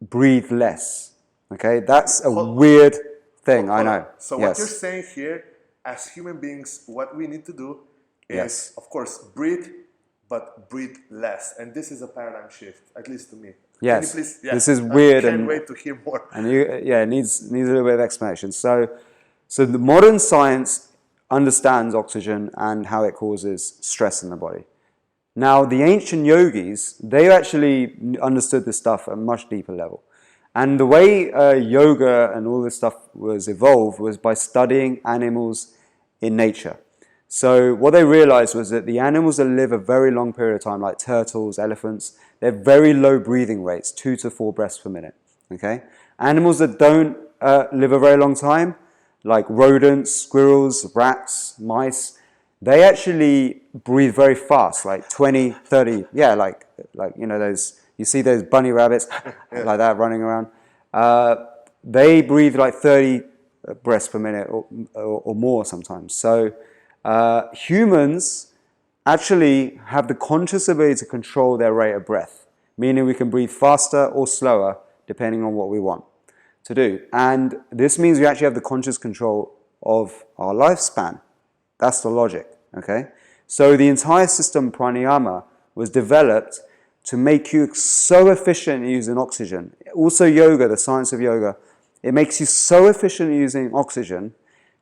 breathe less. Okay, that's a weird thing, I know. So what you're saying here, as human beings, what we need to do is, of course, breathe, but breathe less. And this is a paradigm shift, at least to me. Yes, Can you please, this is weird. I can't wait to hear more. And it needs a little bit of explanation. So the modern science understands oxygen and how it causes stress in the body. Now, the ancient yogis, they actually understood this stuff at a much deeper level. And the way yoga and all this stuff was evolved was by studying animals in nature. So what they realized was that the animals that live a very long period of time, like turtles, elephants, they have very low breathing rates, 2 to 4 breaths per minute. Okay? Animals that don't live a very long time, like rodents, squirrels, rats, mice, they actually breathe very fast, like 20, 30, like you know those, you see those bunny rabbits like that running around. They breathe like 30 breaths per minute or more sometimes. So humans actually have the conscious ability to control their rate of breath, meaning we can breathe faster or slower depending on what we want to do. And this means we actually have the conscious control of our lifespan. That's the logic, okay? So the entire system pranayama was developed to make you so efficient in using oxygen. Also yoga, the science of yoga, it makes you so efficient in using oxygen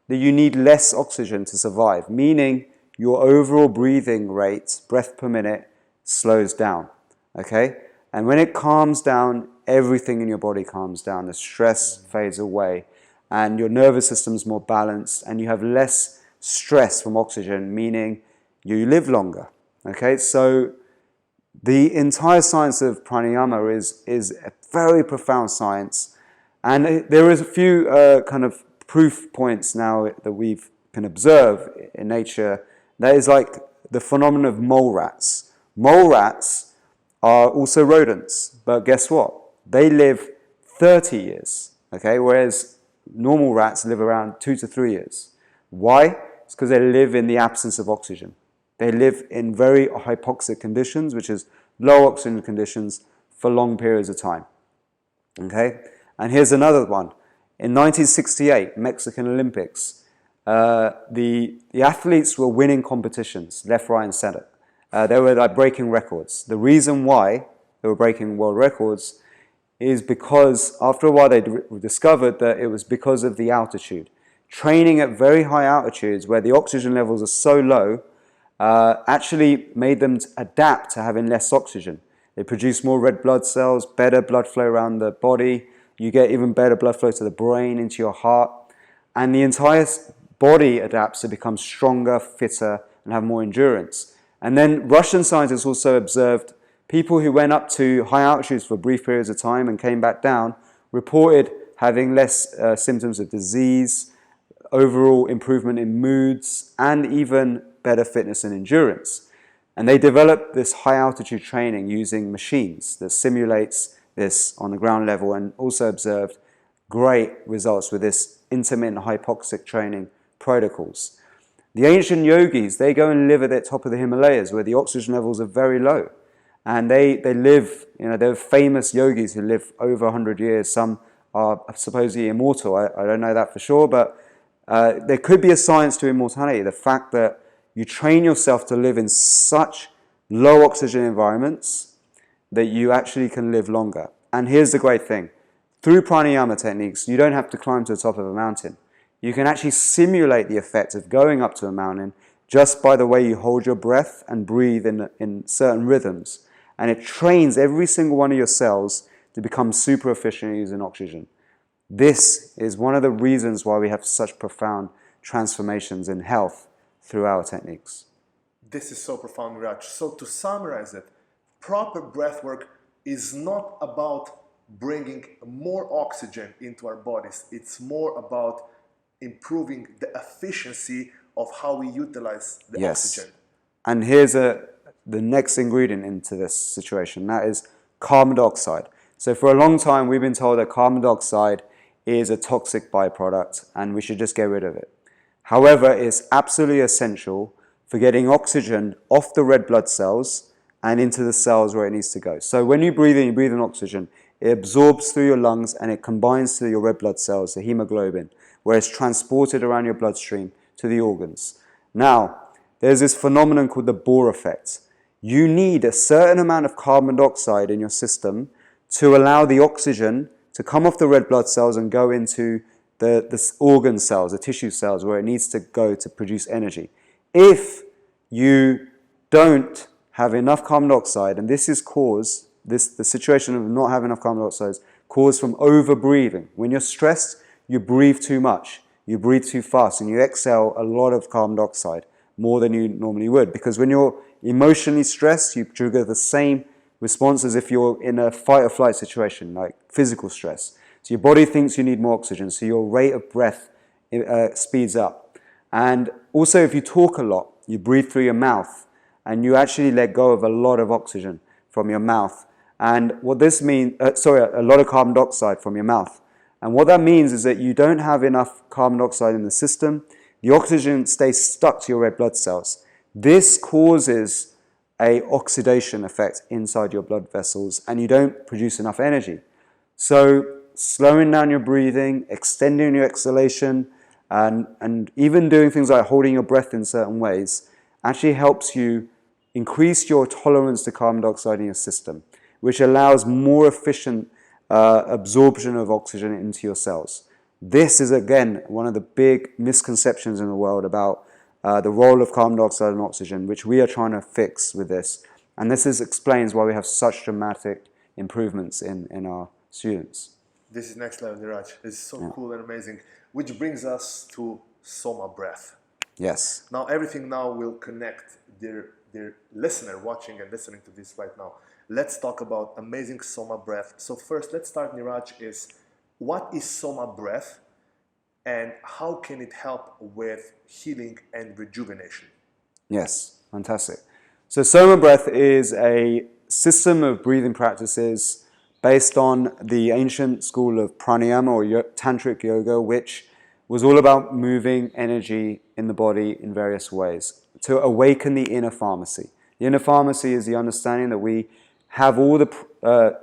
that you need less oxygen to survive, meaning your overall breathing rate, breath per minute, slows down, okay? And when it calms down, everything in your body calms down. The stress fades away, and your nervous system's more balanced, and you have less stress from oxygen, meaning you live longer. Okay, so the entire science of pranayama is a very profound science, and there is a few kind of proof points now that we can observe in nature. That is like the phenomenon of mole rats. Mole rats are also rodents, but guess what? They live 30 years, okay, whereas normal rats live around 2 to 3 years. Why? It's because they live in the absence of oxygen. They live in very hypoxic conditions, which is low oxygen conditions for long periods of time. Okay? And here's another one. In 1968, Mexican Olympics, the athletes were winning competitions, left, right, and center. They were like breaking records. The reason why they were breaking world records is because after a while they discovered that it was because of the altitude. Training at very high altitudes where the oxygen levels are so low actually made them adapt to having less oxygen. They produce more red blood cells, better blood flow around the body. You get even better blood flow to the brain, into your heart. And the entire body adapts to become stronger, fitter, and have more endurance. And then Russian scientists also observed people who went up to high altitudes for brief periods of time and came back down reported having less symptoms of disease, overall improvement in moods, and even better fitness and endurance. And they developed this high altitude training using machines that simulates this on the ground level, and also observed great results with this intermittent hypoxic training protocols. The ancient yogis, they go and live at the top of the Himalayas where the oxygen levels are very low. And they live, they're famous yogis who live over 100 years. Some are supposedly immortal. I don't know that for sure, but there could be a science to immortality. The fact that you train yourself to live in such low oxygen environments that you actually can live longer. And here's the great thing. Through pranayama techniques, you don't have to climb to the top of a mountain. You can actually simulate the effect of going up to a mountain just by the way you hold your breath and breathe in certain rhythms. And it trains every single one of your cells to become super efficient at using oxygen. This is one of the reasons why we have such profound transformations in health through our techniques. This is so profound, Niraj. So to summarize it, proper breath work is not about bringing more oxygen into our bodies. It's more about improving the efficiency of how we utilize the oxygen. And here's the next ingredient into this situation. That is carbon dioxide. So for a long time, we've been told that carbon dioxide is a toxic byproduct and we should just get rid of it. However, it's absolutely essential for getting oxygen off the red blood cells and into the cells where it needs to go. So when you breathe in oxygen, it absorbs through your lungs and it combines to your red blood cells, the hemoglobin, where it's transported around your bloodstream to the organs. Now, there's this phenomenon called the Bohr effect. You need a certain amount of carbon dioxide in your system to allow the oxygen to come off the red blood cells and go into the organ cells, the tissue cells, where it needs to go to produce energy. If you don't have enough carbon dioxide, and this is caused, the situation of not having enough carbon dioxide is caused from over-breathing. When you're stressed, you breathe too much, you breathe too fast, and you exhale a lot of carbon dioxide, more than you normally would. Because when you're emotionally stressed, you trigger the same response as if you're in a fight or flight situation, like physical stress. So your body thinks you need more oxygen, so your rate of breath speeds up. And also if you talk a lot, you breathe through your mouth, and you actually let go of a lot of oxygen from your mouth. And what this means, a lot of carbon dioxide from your mouth. And what that means is that you don't have enough carbon dioxide in the system. The oxygen stays stuck to your red blood cells. This causes an oxidation effect inside your blood vessels, and you don't produce enough energy. So slowing down your breathing, extending your exhalation, and even doing things like holding your breath in certain ways actually helps you increase your tolerance to carbon dioxide in your system, which allows more efficient absorption of oxygen into your cells. This is, again, one of the big misconceptions in the world about the role of carbon dioxide and oxygen, which we are trying to fix with this. And this explains why we have such dramatic improvements in our students. This is next level, Niraj. This is so cool and amazing. Which brings us to Soma breath. Yes. Now everything now will connect their listener watching and listening to this right now. Let's talk about amazing Soma breath. So first, let's start, Niraj, is what is Soma breath and how can it help with healing and rejuvenation? Yes, fantastic. So Soma breath is a system of breathing practices based on the ancient school of pranayama or tantric yoga, which was all about moving energy in the body in various ways to awaken the inner pharmacy. The inner pharmacy is the understanding that we have all the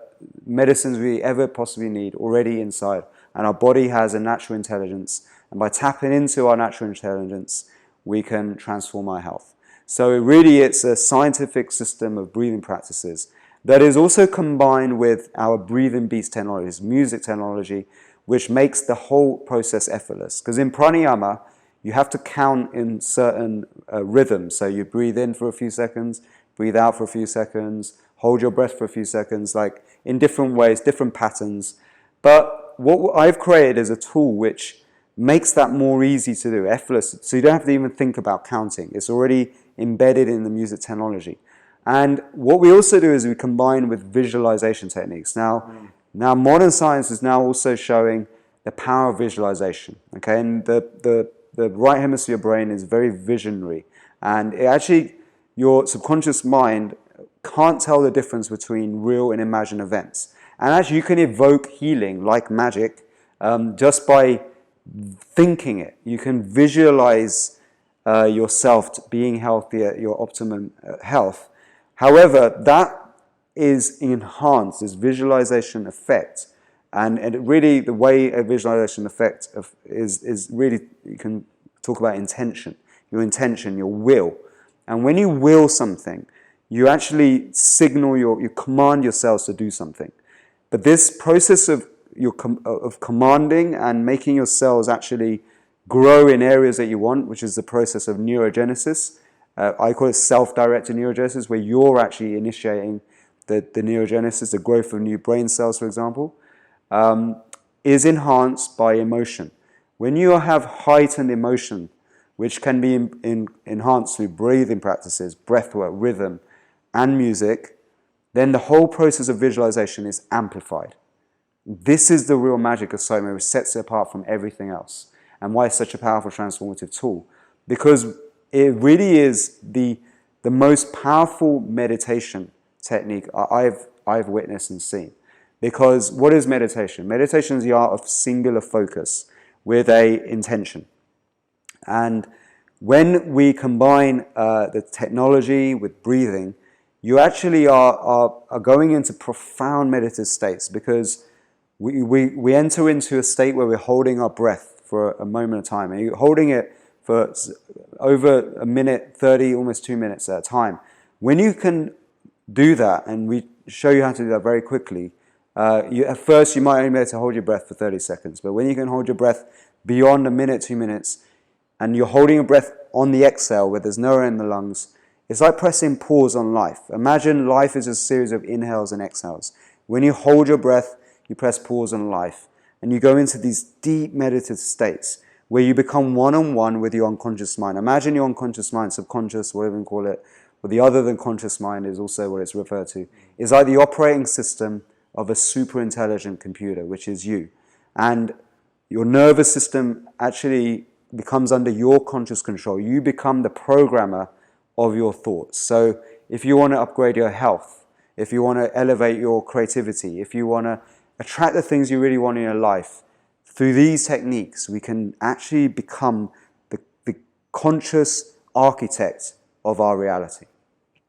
medicines we ever possibly need already inside, and our body has a natural intelligence, and by tapping into our natural intelligence, we can transform our health. So really it's a scientific system of breathing practices that is also combined with our breathing beats technologies, music technology, which makes the whole process effortless. Because in pranayama, you have to count in certain rhythms. So you breathe in for a few seconds, breathe out for a few seconds, hold your breath for a few seconds, like in different ways, different patterns. But what I've created is a tool which makes that more easy to do, effortless. So you don't have to even think about counting. It's already embedded in the music technology. And what we also do is we combine with visualization techniques. Now modern science is now also showing the power of visualization. Okay, and the right hemisphere brain is very visionary, and it actually, your subconscious mind can't tell the difference between real and imagined events. And actually, you can evoke healing like magic just by thinking it. You can visualize yourself being healthy at your optimum health. However, that is enhanced, this visualization effect. And really, the way a visualization effect is really, you can talk about intention, your will. And when you will something, you actually signal you command your cells to do something. But this process of commanding and making your cells actually grow in areas that you want, which is the process of neurogenesis. I call it self-directed neurogenesis, where you're actually initiating the neurogenesis, the growth of new brain cells, for example, is enhanced by emotion. When you have heightened emotion, which can be enhanced through breathing practices, breathwork, rhythm, and music, then the whole process of visualization is amplified. This is the real magic of Soma, which sets it apart from everything else, and why it's such a powerful transformative tool. Because it really is the most powerful meditation technique I've witnessed and seen. Because what is meditation? Meditation is the art of singular focus with a intention. And when we combine the technology with breathing, you actually are going into profound meditative states, because we enter into a state where we're holding our breath for a moment of time. And you're holding it for over a minute, 30, almost 2 minutes at a time. When you can do that, and we show you how to do that very quickly, at first you might only be able to hold your breath for 30 seconds. But when you can hold your breath beyond a minute, 2 minutes, and you're holding your breath on the exhale where there's no air in the lungs, it's like pressing pause on life. Imagine life is a series of inhales and exhales. When you hold your breath, you press pause on life. And you go into these deep meditative states where you become one-on-one with your unconscious mind. Imagine your unconscious mind, subconscious, whatever you call it, or the other than conscious mind is also what it's referred to. It's like the operating system of a super intelligent computer, which is you. And your nervous system actually becomes under your conscious control. You become the programmer of your thoughts. So if you want to upgrade your health, if you want to elevate your creativity, if you want to attract the things you really want in your life, through these techniques, we can actually become the conscious architect of our reality.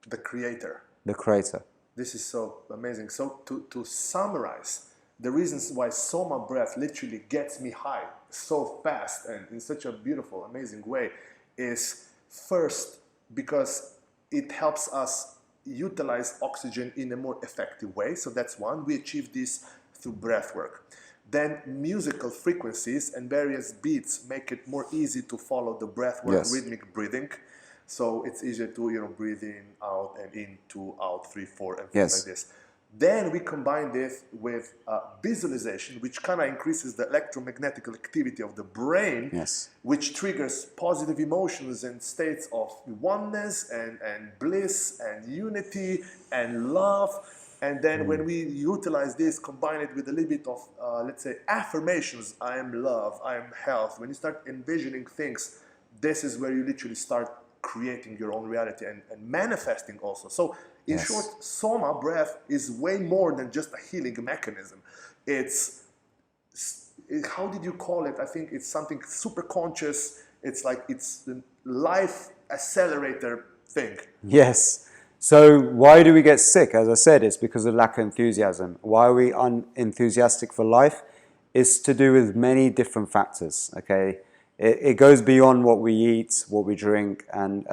The creator. The creator. This is so amazing. So to summarize, the reasons why Soma breath literally gets me high so fast and in such a beautiful, amazing way is, first, because it helps us utilize oxygen in a more effective way. So that's one. We achieve this through breath work. Then musical frequencies and various beats make it more easy to follow the breath work, Yes. rhythmic breathing. So it's easier to breathe in, out, and in, 2, out, 3, 4, and things Yes. like this. Then we combine this with visualization, which kind of increases the electromagnetic activity of the brain, Yes. which triggers positive emotions and states of oneness and bliss and unity and love. And then when we utilize this, combine it with a little bit of, let's say, affirmations, I am love, I am health. When you start envisioning things, this is where you literally start creating your own reality and manifesting also. So in Yes. short, Soma breath is way more than just a healing mechanism. How did you call it? I think it's something super conscious. It's like it's the life accelerator thing. Yes. So why do we get sick? As I said, it's because of lack of enthusiasm. Why are we unenthusiastic for life? It's to do with many different factors, okay? It goes beyond what we eat, what we drink, and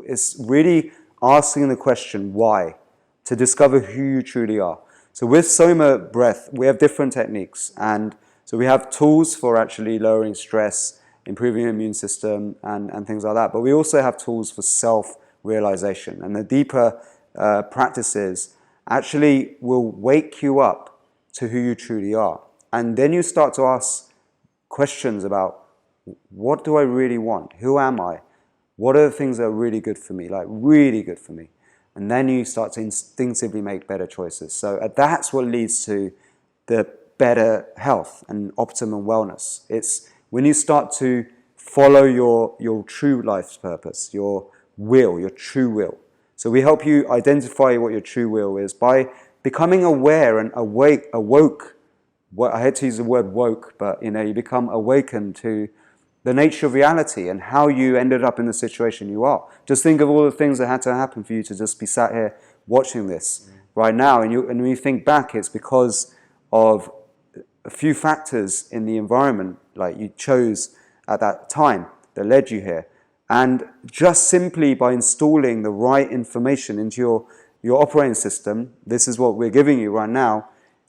it's really asking the question, why? To discover who you truly are. So with Soma breath, we have different techniques. And so we have tools for actually lowering stress, improving your immune system, and things like that. But we also have tools for self-realization. And the deeper practices actually will wake you up to who you truly are. And then you start to ask questions about, what do I really want? Who am I? What are the things that are really good for me? Like really good for me. And then you start to instinctively make better choices. So that's what leads to the better health and optimum wellness. It's when you start to follow your true life's purpose, your will, your true will. So we help you identify what your true will is by becoming aware and awoke. I hate to use the word woke, but you become awakened to the nature of reality and how you ended up in the situation you are. Just think of all the things that had to happen for you to just be sat here watching this right now. And when you think back, it's because of a few factors in the environment like you chose at that time that led you here. And just simply by installing the right information into your operating system, this is what we're giving you right now,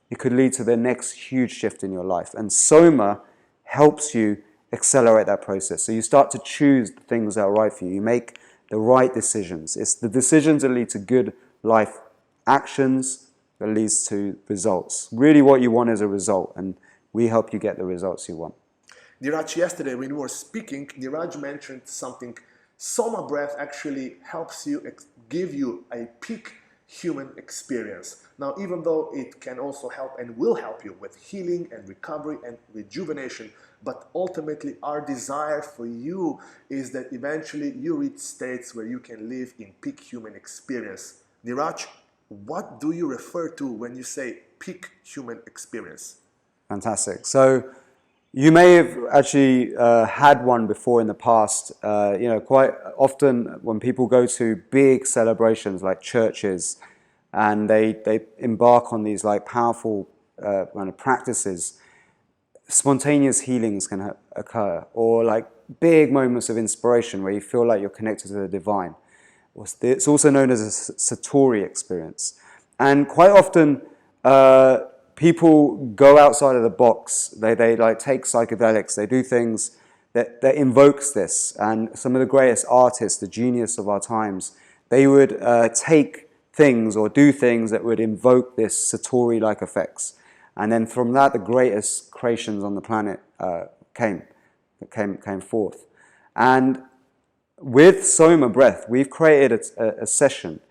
it could lead to the next huge shift in your life. And Soma helps you accelerate that process. So you start to choose the things that are right for you. You make the right decisions. It's the decisions that lead to good life actions that leads to results. Really what you want is a result, and we help you get the results you want. Niraj, yesterday when we were speaking, Niraj mentioned something. Soma breath actually helps you give you a peak human experience. Now, even though it can also help and will help you with healing and recovery and rejuvenation, but ultimately our desire for you is that eventually you reach states where you can live in peak human experience. Niraj, what do you refer to when you say peak human experience? Fantastic. So you may have actually had one before in the past. Quite often when people go to big celebrations like churches and they embark on these like powerful kind of practices, spontaneous healings can occur, or like big moments of inspiration where you feel like you're connected to the divine. It's also known as a Satori experience. And quite often people go outside of the box. They like take psychedelics. They do things that invokes this. And some of the greatest artists, the genius of our times, they would take things or do things that would invoke this Satori-like effects. And then from that, the greatest creations on the planet came forth. And with Soma breath, we've created a session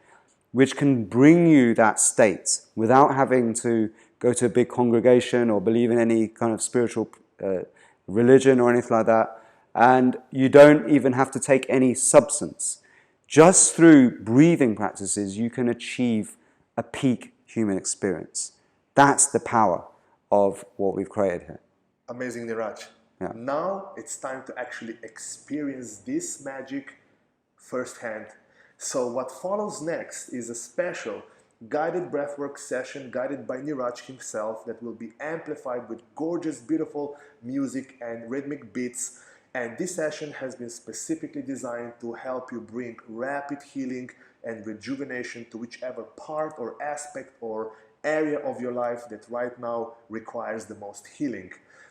which can bring you that state without having to go to a big congregation or believe in any kind of spiritual religion or anything like that. And you don't even have to take any substance. Just through breathing practices, you can achieve a peak human experience. That's the power of what we've created here. Amazing, Niraj. Yeah. Now it's time to actually experience this magic firsthand. So what follows next is a special guided breathwork session guided by Niraj himself that will be amplified with gorgeous, beautiful music and rhythmic beats. And this session has been specifically designed to help you bring rapid healing and rejuvenation to whichever part or aspect or area of your life that right now requires the most healing.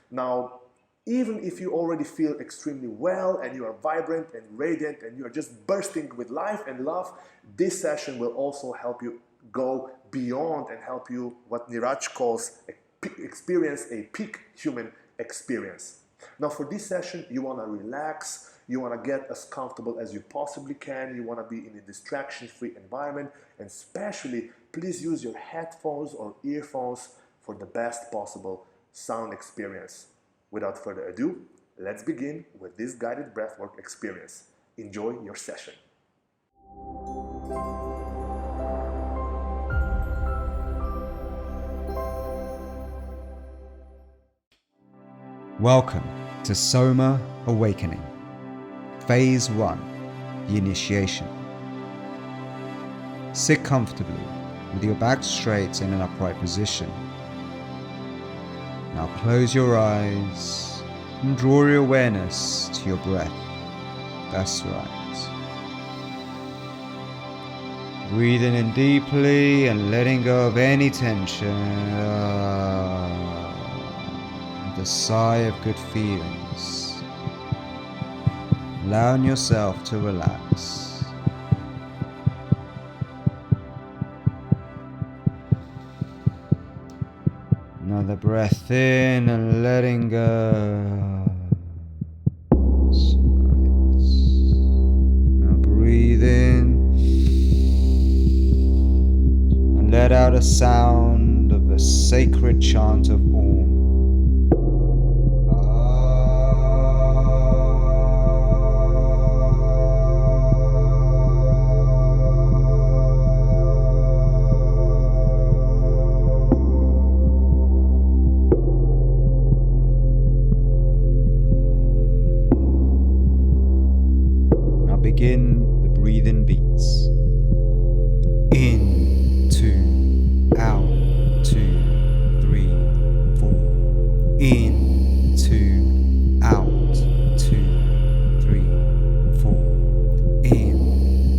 Now, even if you already feel extremely well and you are vibrant and radiant and you are just bursting with life and love, this session will also help you go beyond and help you, what Niraj calls, experience a peak human experience. Now for this session, you want to relax, you want to get as comfortable as you possibly can, you want to be in a distraction-free environment, and especially please use your headphones or earphones for the best possible sound experience. Without further ado, let's begin with this guided breathwork experience. Enjoy your session. Welcome to Soma Awakening, Phase 1, the initiation. Sit comfortably with your back straight in an upright position. Now close your eyes and draw your awareness to your breath. That's right. Breathing in deeply and letting go of any tension. The sigh of good feelings. Allowing yourself to relax. Another breath in and letting go. That's right. Now breathe in let out a sound of a sacred chant of Om. Now begin the breathing beats. In, 2, out, 2, 3, 4. In, 2, out, 2, 3, 4. In,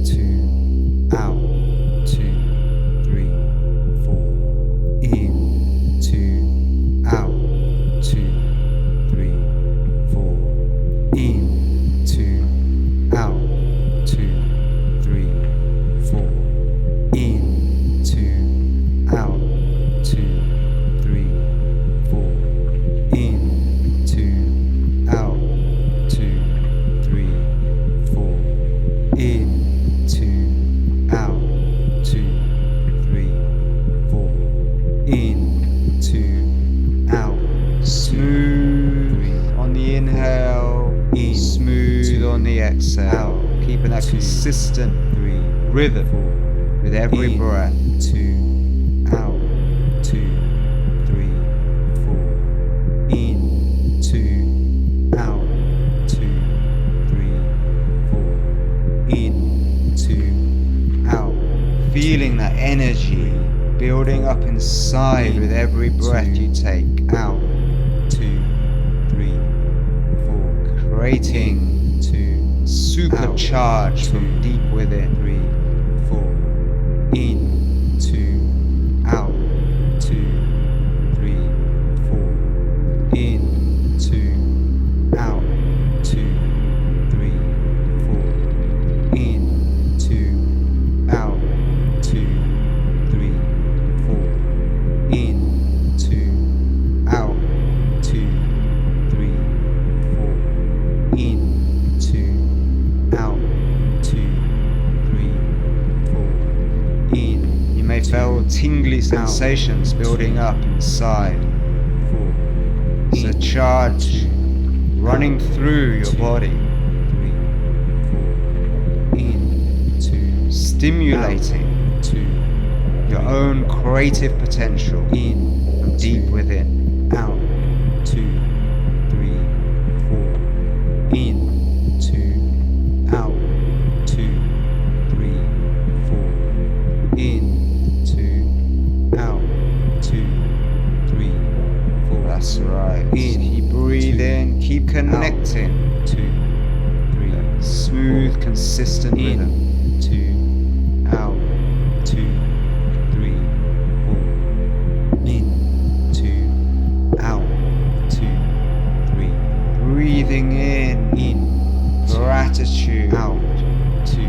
2, out, 2, 3, 4. In, 2, out, 2, 3, 4. In, 2, out, 2, 3, 4. In, 2, out, 2, 3, 4. In, 2, out, 2, 3, 4. In, 2, out, 2, 3, 4. In, 2, out. Smooth on the inhale, smooth on the exhale. Keeping that consistent rhythm with every breath. 2, out, 2, 3, 4. In, 2, out, 2, 3, 4. In, 2, out. Feeling that energy building up inside with every breath you take. Out, 2, 3, 4. Creating supercharge from deep within. 3, 4. In, 2, out, 2, 3, 4. In, 2, out, 2, 3, 4. In, 2, out, 2, 3, 4. In, 2, out, 2, 3, 4. In, 2, out, 2, 3, 4. In. You may feel tingly sensations building up inside. 4. It's a charge running through your body. 3, 4. In, 2, stimulating your own creative potential. In, from deep within. Out, 2, 3, 4. In, 2, out, 2, 3, 4. In, 2, out, 2, 3, 4. That's right. In, keep breathing, keep connecting. 2, 3, smooth, consistent rhythm. 2, out, 2, 3, 4. In, 2, out, 2, 3. Breathing in gratitude. Out, 2.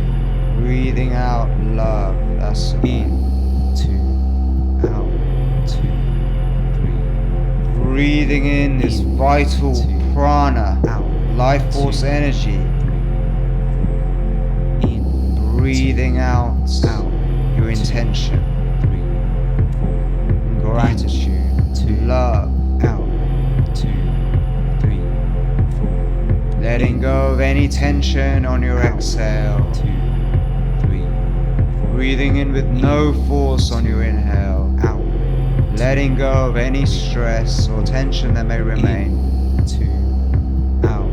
Breathing out love. That's right. In, 2, out, 2, 3. Breathing in this vital prana, life force energy. In, breathing out your intention. 3, 4. Gratitude to love. Out, 2, 3, 4. Letting go of any tension on your exhale. 2, 3, 4. Breathing in with no force on your inhale. Out. Letting go of any stress or tension that may remain. 2, out,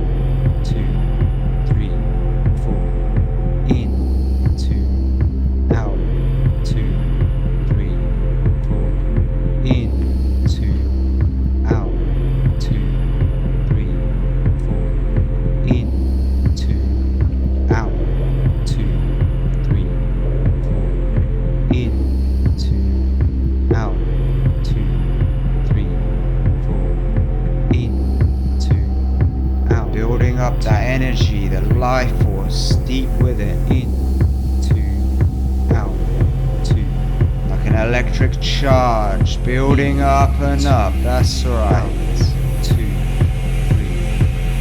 2, 3, 4. In, 2, out, 2, 3, 4. In, 2, out, 2, 3, 4. In, 2, out, 2, 3, 4. In, 2, out, 2, 3, 4. In, 2, out. Building up that energy, the life force deep within. In, 2, out, 2. Like an electric charge building up and up. That's right. 2, 3,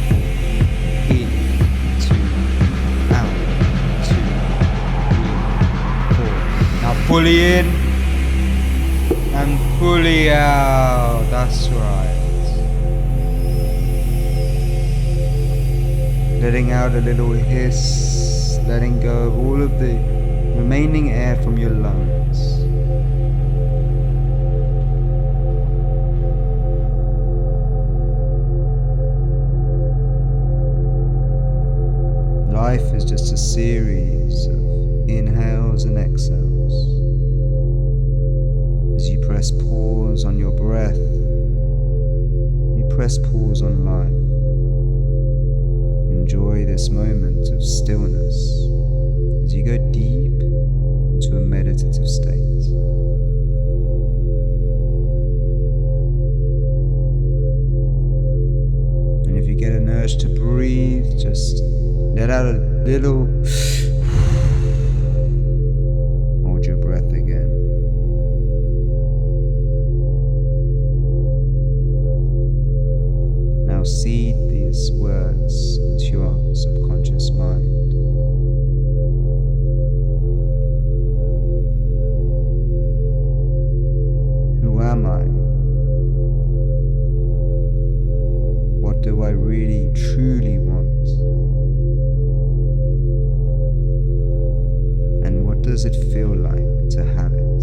4. In, 2, out, 2, 3, 4. Now fully in, fully out. That's right. Letting out a little hiss, letting go of all of the remaining air from your lungs. Life is just a series of inhales and exhales. As you press pause on your breath, you press pause on life. Enjoy this moment of stillness as you go deep into a meditative state. And if you get an urge to breathe, just let out a little. Hold your breath again. Now seed these words into your subconscious mind. Who am I? What do I really, truly want? And what does it feel like to have it?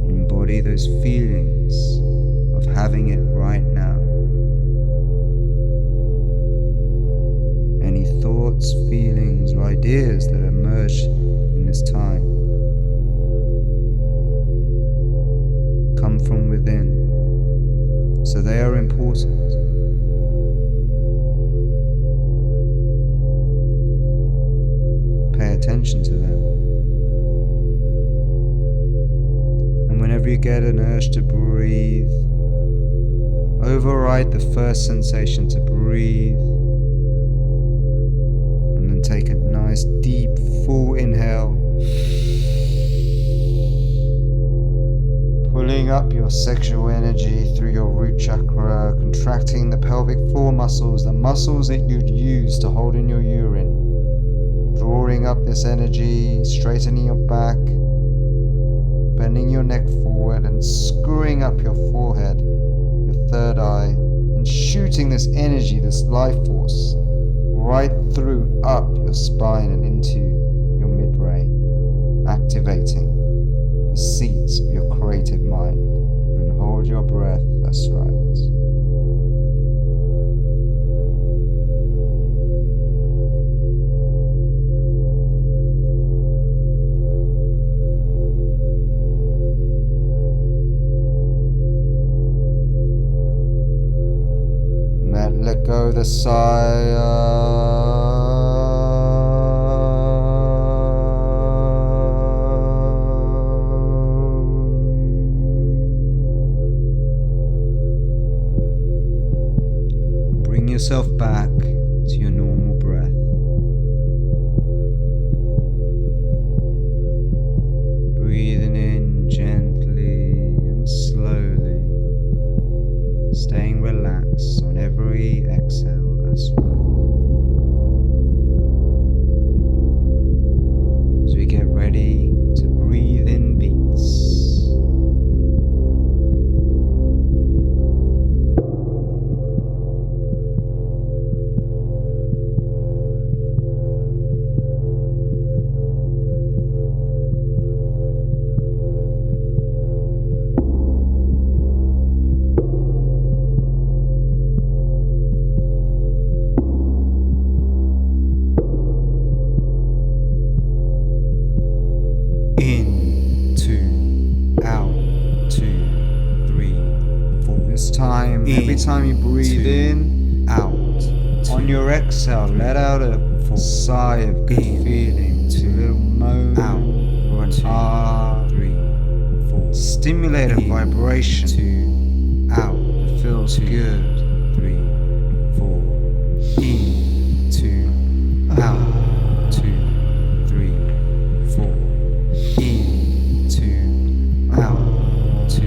Embody those feelings of having it right now. Any thoughts, feelings, or ideas that emerge in this time come from within, so they are important. Pay attention to them. And whenever you get an urge to breathe, override the first sensation to breathe, and then take a nice deep full inhale, pulling up your sexual energy through your root chakra, contracting the pelvic floor muscles, the muscles that you'd use to hold in your urine, drawing up this energy, straightening your back, bending your neck forward and screwing up your forehead, your third eye, and shooting this energy, this life force, right through up your spine and into your mid-brain, activating the seats of your creative mind. And hold your breath, that's right. Let go the sigh. Bring yourself back to your normal breath. Breathing in gently and slowly, staying relaxed on every exhale, that's right. As we get ready to breathe in beats. In, 2, out, 2, 3, 4. This time, every time you breathe in, out. On your exhale, let out a sigh of good feeling, a little moan, out, or an ah, 3, 4. Stimulate a vibration, 2, out, that feels good, 3, 4. In, 2, out, 2, 3, 4. In, 2, out, 2,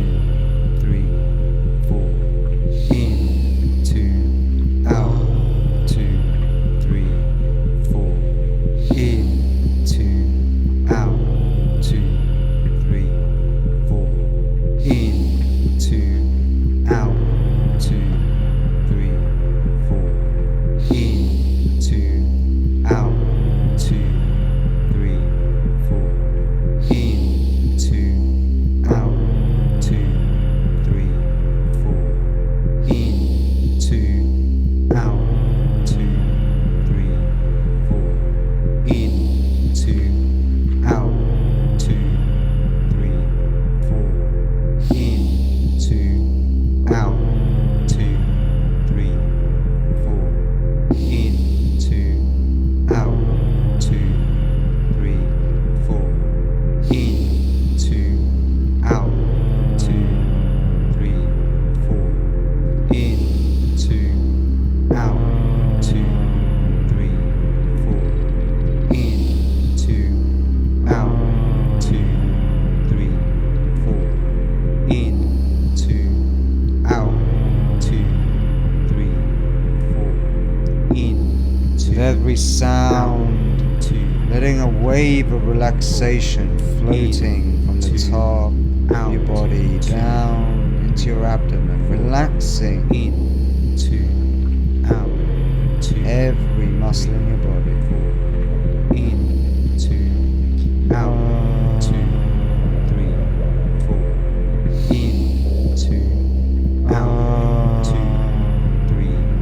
3, 4. In, 2, out, 2, 3, 4. In, 2, out, every sound, letting a wave of relaxation floating from the top of your body down into your abdomen, relaxing every muscle in your body.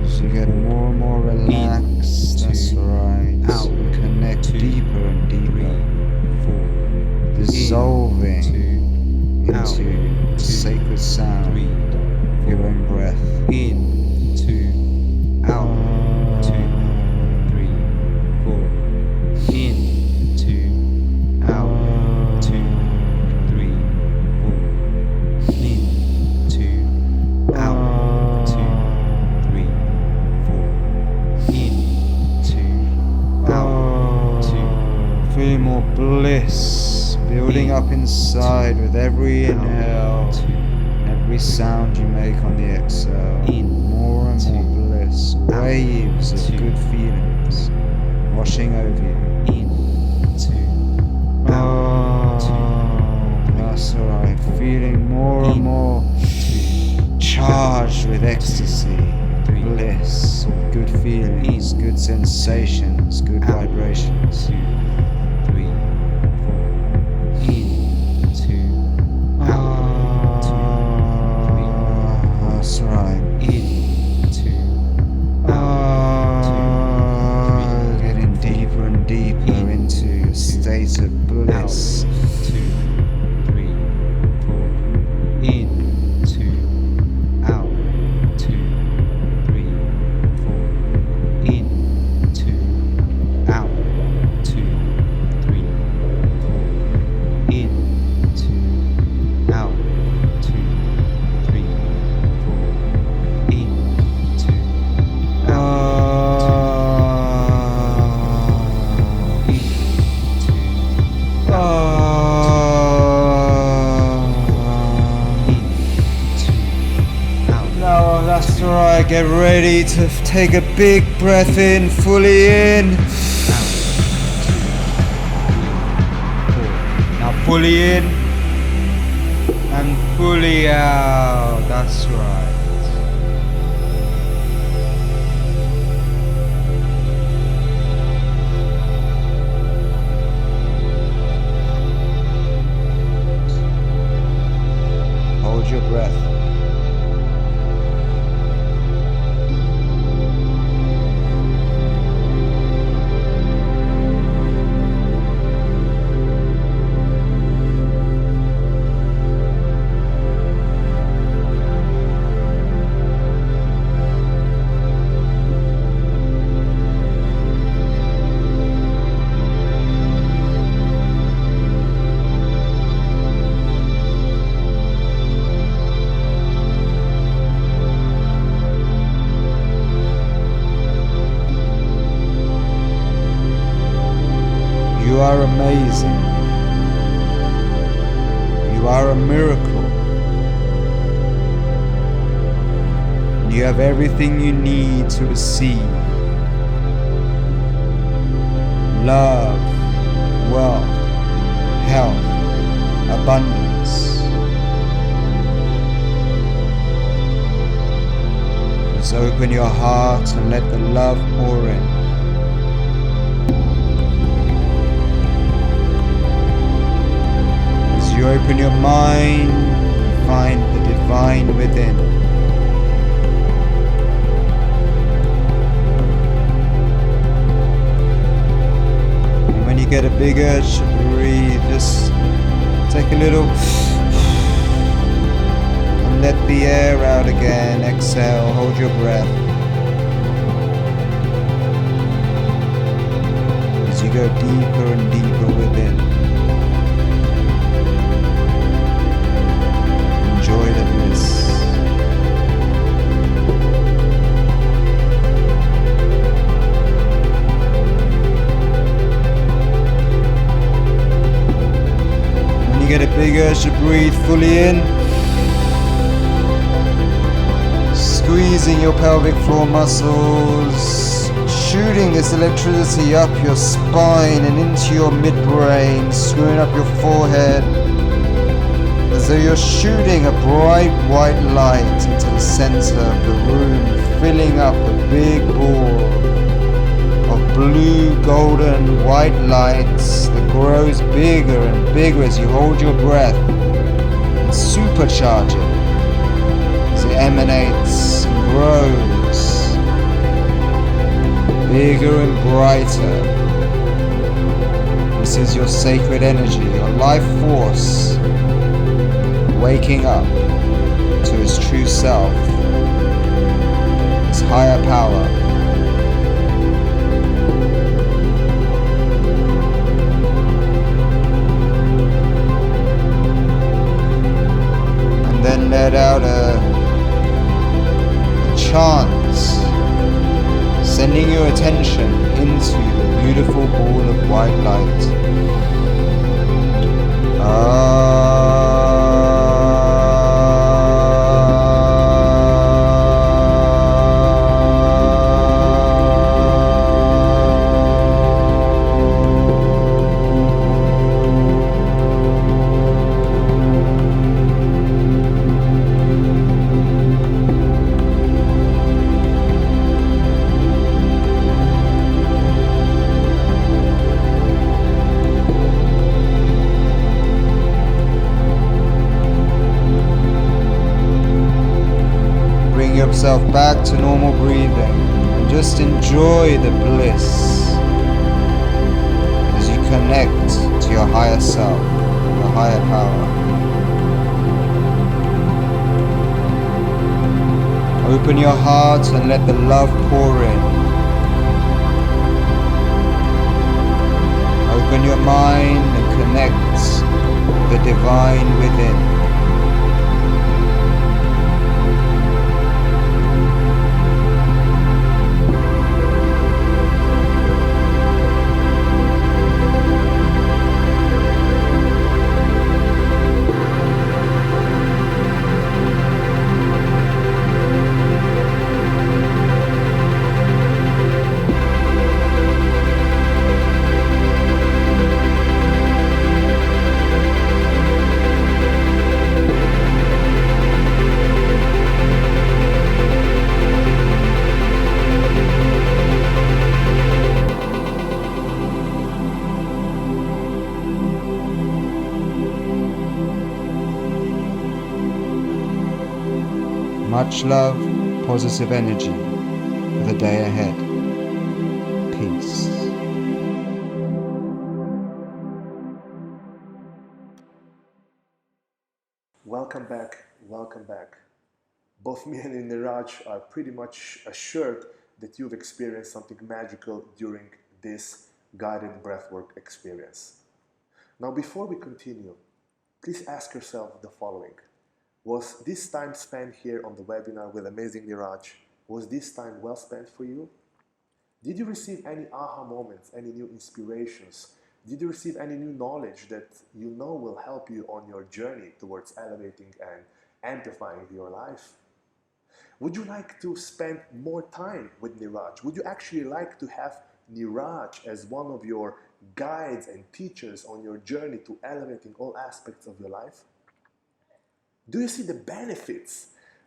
So you get more and more relaxed. That's right. So you connect deeper and deeper, dissolving into the sacred sound of your own breath. Feeling more bliss building up inside with every inhale, every sound you make on the exhale. More and more bliss, waves of good feelings washing over you. That's alright. Feeling more and more charged with ecstasy, bliss, good feelings, good sensations, good vibrations. That's right. Getting deeper and deeper into a state of bliss. Get ready to take a big breath in, fully in. Now fully in and fully out. That's right. Hold your breath. You are amazing. You are a miracle. You have everything you need to receive. Love, wealth, health, abundance. Just open your heart and let the love pour in. You open your mind and find the divine within. And when you get a big urge to breathe, just take a little and let the air out again. Exhale, hold your breath. As you go deeper and deeper within. Enjoy the bliss. When you get a big urge to breathe fully in, squeezing your pelvic floor muscles, shooting this electricity up your spine and into your midbrain, screwing up your forehead, as though you're shooting a bright white light into the center of the room, filling up a big ball of blue, golden, white lights that grows bigger and bigger as you hold your breath and supercharge it as it emanates and grows bigger and brighter. This is your sacred energy, your life force, waking up to its true self, its higher power. And then let out a chant, sending your attention into the beautiful ball of white light. Yourself back to normal breathing and just enjoy the bliss as you connect to your higher self, your higher power. Open your heart and let the love pour in. Open your mind and connect with the divine within. Much love, positive energy for the day ahead. Peace. Welcome back, welcome back. Both me and Niraj are pretty much assured that you've experienced something magical during this guided breathwork experience. Now, before we continue, please ask yourself the following. Was this time spent here on the webinar with amazing Niraj, was this time well spent for you? Did you receive any aha moments, any new inspirations? Did you receive any new knowledge that you know will help you on your journey towards elevating and amplifying your life? Would you like to spend more time with Niraj? Would you actually like to have Niraj as one of your guides and teachers on your journey to elevating all aspects of your life? Do you see the benefits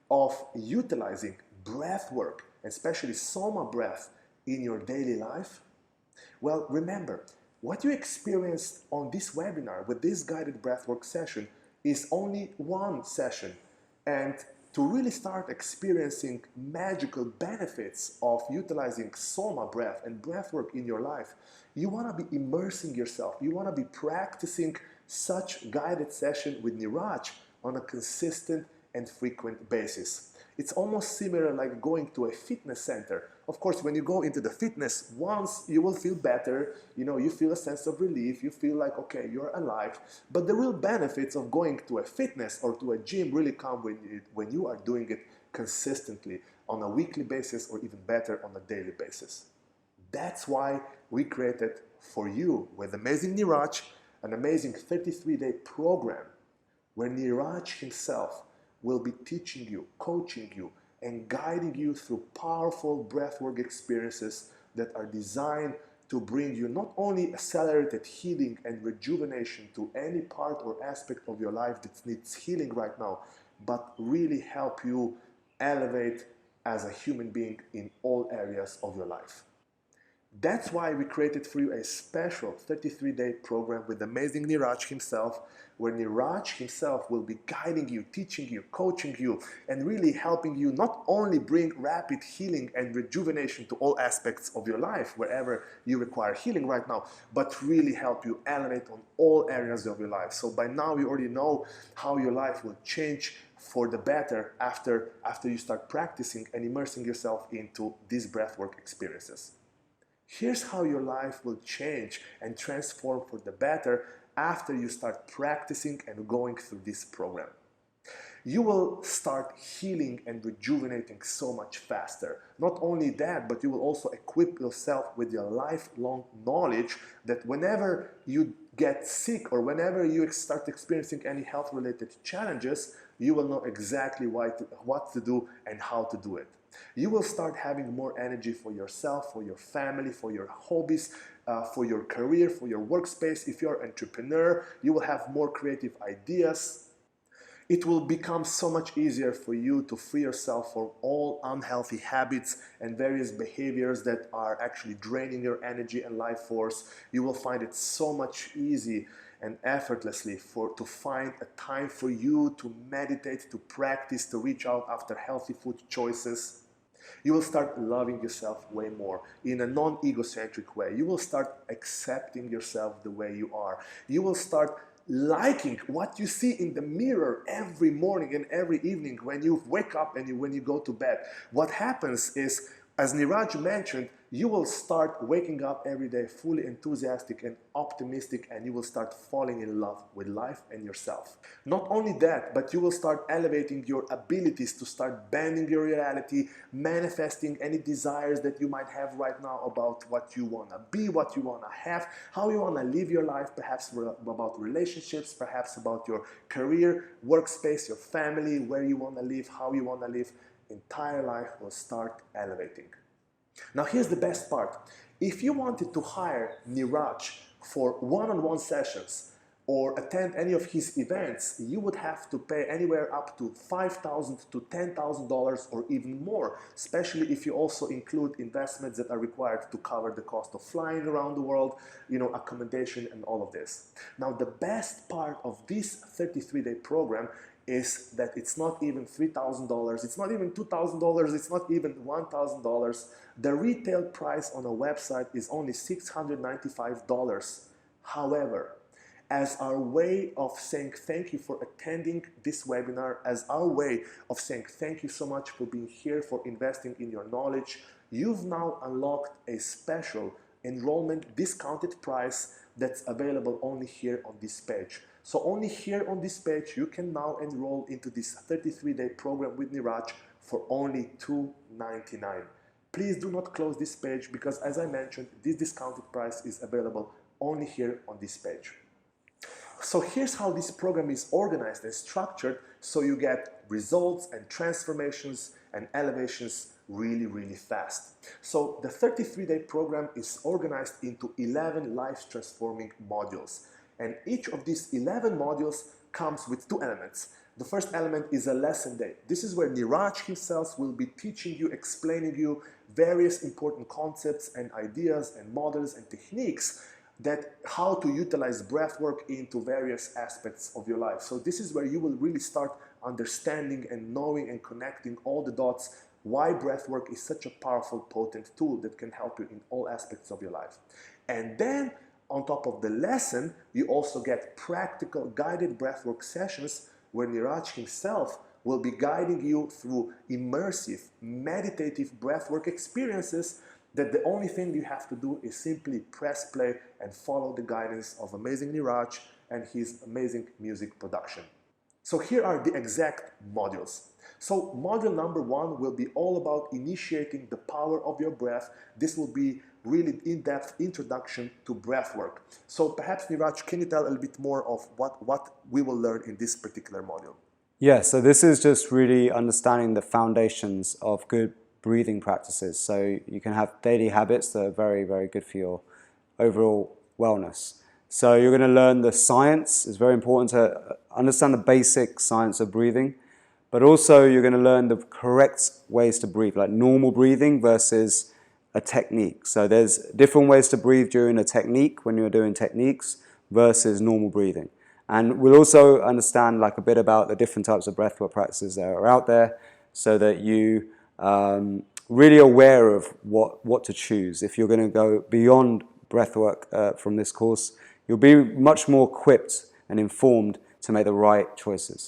of utilizing breath work, especially Soma breath, in your daily life? Well, remember, what you experienced on this webinar with this guided breathwork session is only one session. And to really start experiencing magical benefits of utilizing Soma breath and breathwork in your life, you want to be immersing yourself. You want to be practicing such guided session with Niraj on a consistent and frequent basis. It's almost similar like going to a fitness center. Of course, when you go into the fitness, once you will feel better, you feel a sense of relief, you feel like, okay, you're alive. But the real benefits of going to a fitness or to a gym really come when you are doing it consistently on a weekly basis or even better on a daily basis. That's why we created for you with amazing Niraj an amazing 33-day program where Niraj himself will be teaching you, coaching you, and guiding you through powerful breathwork experiences that are designed to bring you not only accelerated healing and rejuvenation to any part or aspect of your life that needs healing right now, but really help you elevate as a human being in all areas of your life. That's why we created for you a special 33-day program with amazing Niraj himself, where Niraj himself will be guiding you, teaching you, coaching you, and really helping you not only bring rapid healing and rejuvenation to all aspects of your life, wherever you require healing right now, but really help you elevate on all areas of your life. So by now you already know how your life will change for the better after you start practicing and immersing yourself into these breathwork experiences. Here's how your life will change and transform for the better after you start practicing and going through this program. You will start healing and rejuvenating so much faster. Not only that, but you will also equip yourself with your lifelong knowledge that whenever you get sick or whenever you start experiencing any health-related challenges, you will know exactly what to do and how to do it. You will start having more energy for yourself, for your family, for your hobbies, for your career, for your workspace. If you're an entrepreneur, you will have more creative ideas. It will become so much easier for you to free yourself from all unhealthy habits and various behaviors that are actually draining your energy and life force. You will find it so much easy and effortlessly to find a time for you to meditate, to practice, to reach out after healthy food choices. You will start loving yourself way more in a non-egocentric way. You will start accepting yourself the way you are. You will start liking what you see in the mirror every morning and every evening when you wake up and when you go to bed. What happens is, as Niraj mentioned, you will start waking up every day fully enthusiastic and optimistic, and you will start falling in love with life and yourself. Not only that, but you will start elevating your abilities to start bending your reality, manifesting any desires that you might have right now about what you want to be, what you want to have, how you want to live your life, perhaps about relationships, perhaps about your career, workspace, your family, where you want to live, how you want to live. Entire life will start elevating. Now here's the best part. If you wanted to hire Niraj for one-on-one sessions or attend any of his events, you would have to pay anywhere up to $5,000 to $10,000 or even more, especially if you also include investments that are required to cover the cost of flying around the world, accommodation and all of this. Now the best part of this 33-day program is that it's not even $3,000, it's not even $2,000, it's not even $1,000. The retail price on a website is only $695. However, as our way of saying thank you for attending this webinar, as our way of saying thank you so much for being here, for investing in your knowledge, you've now unlocked a special enrollment discounted price that's available only here on this page. So only here on this page, you can now enroll into this 33-day program with Niraj for only $299. Please do not close this page because, as I mentioned, this discounted price is available only here on this page. So here's how this program is organized and structured so you get results and transformations and elevations really, really fast. So the 33-day program is organized into 11 life-transforming modules. And each of these 11 modules comes with two elements. The first element is a lesson day. This is where Niraj himself will be teaching you, explaining you various important concepts and ideas and models and techniques that how to utilize breathwork into various aspects of your life. So this is where you will really start understanding and knowing and connecting all the dots why breathwork is such a powerful, potent tool that can help you in all aspects of your life. And then on top of the lesson, you also get practical guided breathwork sessions where Niraj himself will be guiding you through immersive, meditative breathwork experiences that the only thing you have to do is simply press play and follow the guidance of amazing Niraj and his amazing music production. So here are the exact modules. So module number 1 will be all about initiating the power of your breath. This will be really in-depth introduction to breathwork. So perhaps Niraj, can you tell a little bit more of what we will learn in this particular module? Yeah, so this is just really understanding the foundations of good breathing practices. So you can have daily habits that are very, very good for your overall wellness. So you're going to learn the science. It's very important to understand the basic science of breathing, but also you're going to learn the correct ways to breathe, like normal breathing versus a technique. So there's different ways to breathe during a technique when you're doing techniques versus normal breathing. And we'll also understand like a bit about the different types of breathwork practices that are out there, so that you really aware of what to choose. If you're going to go beyond breathwork from this course, you'll be much more equipped and informed to make the right choices.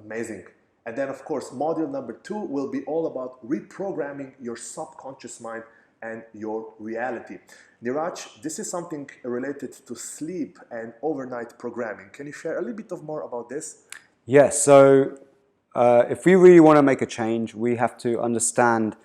Amazing. And then, of course, module number 2 will be all about reprogramming your subconscious mind and your reality. Niraj, this is something related to sleep and overnight programming. Can you share a little bit more about this? Yes, so if we really want to make a change, we have to understand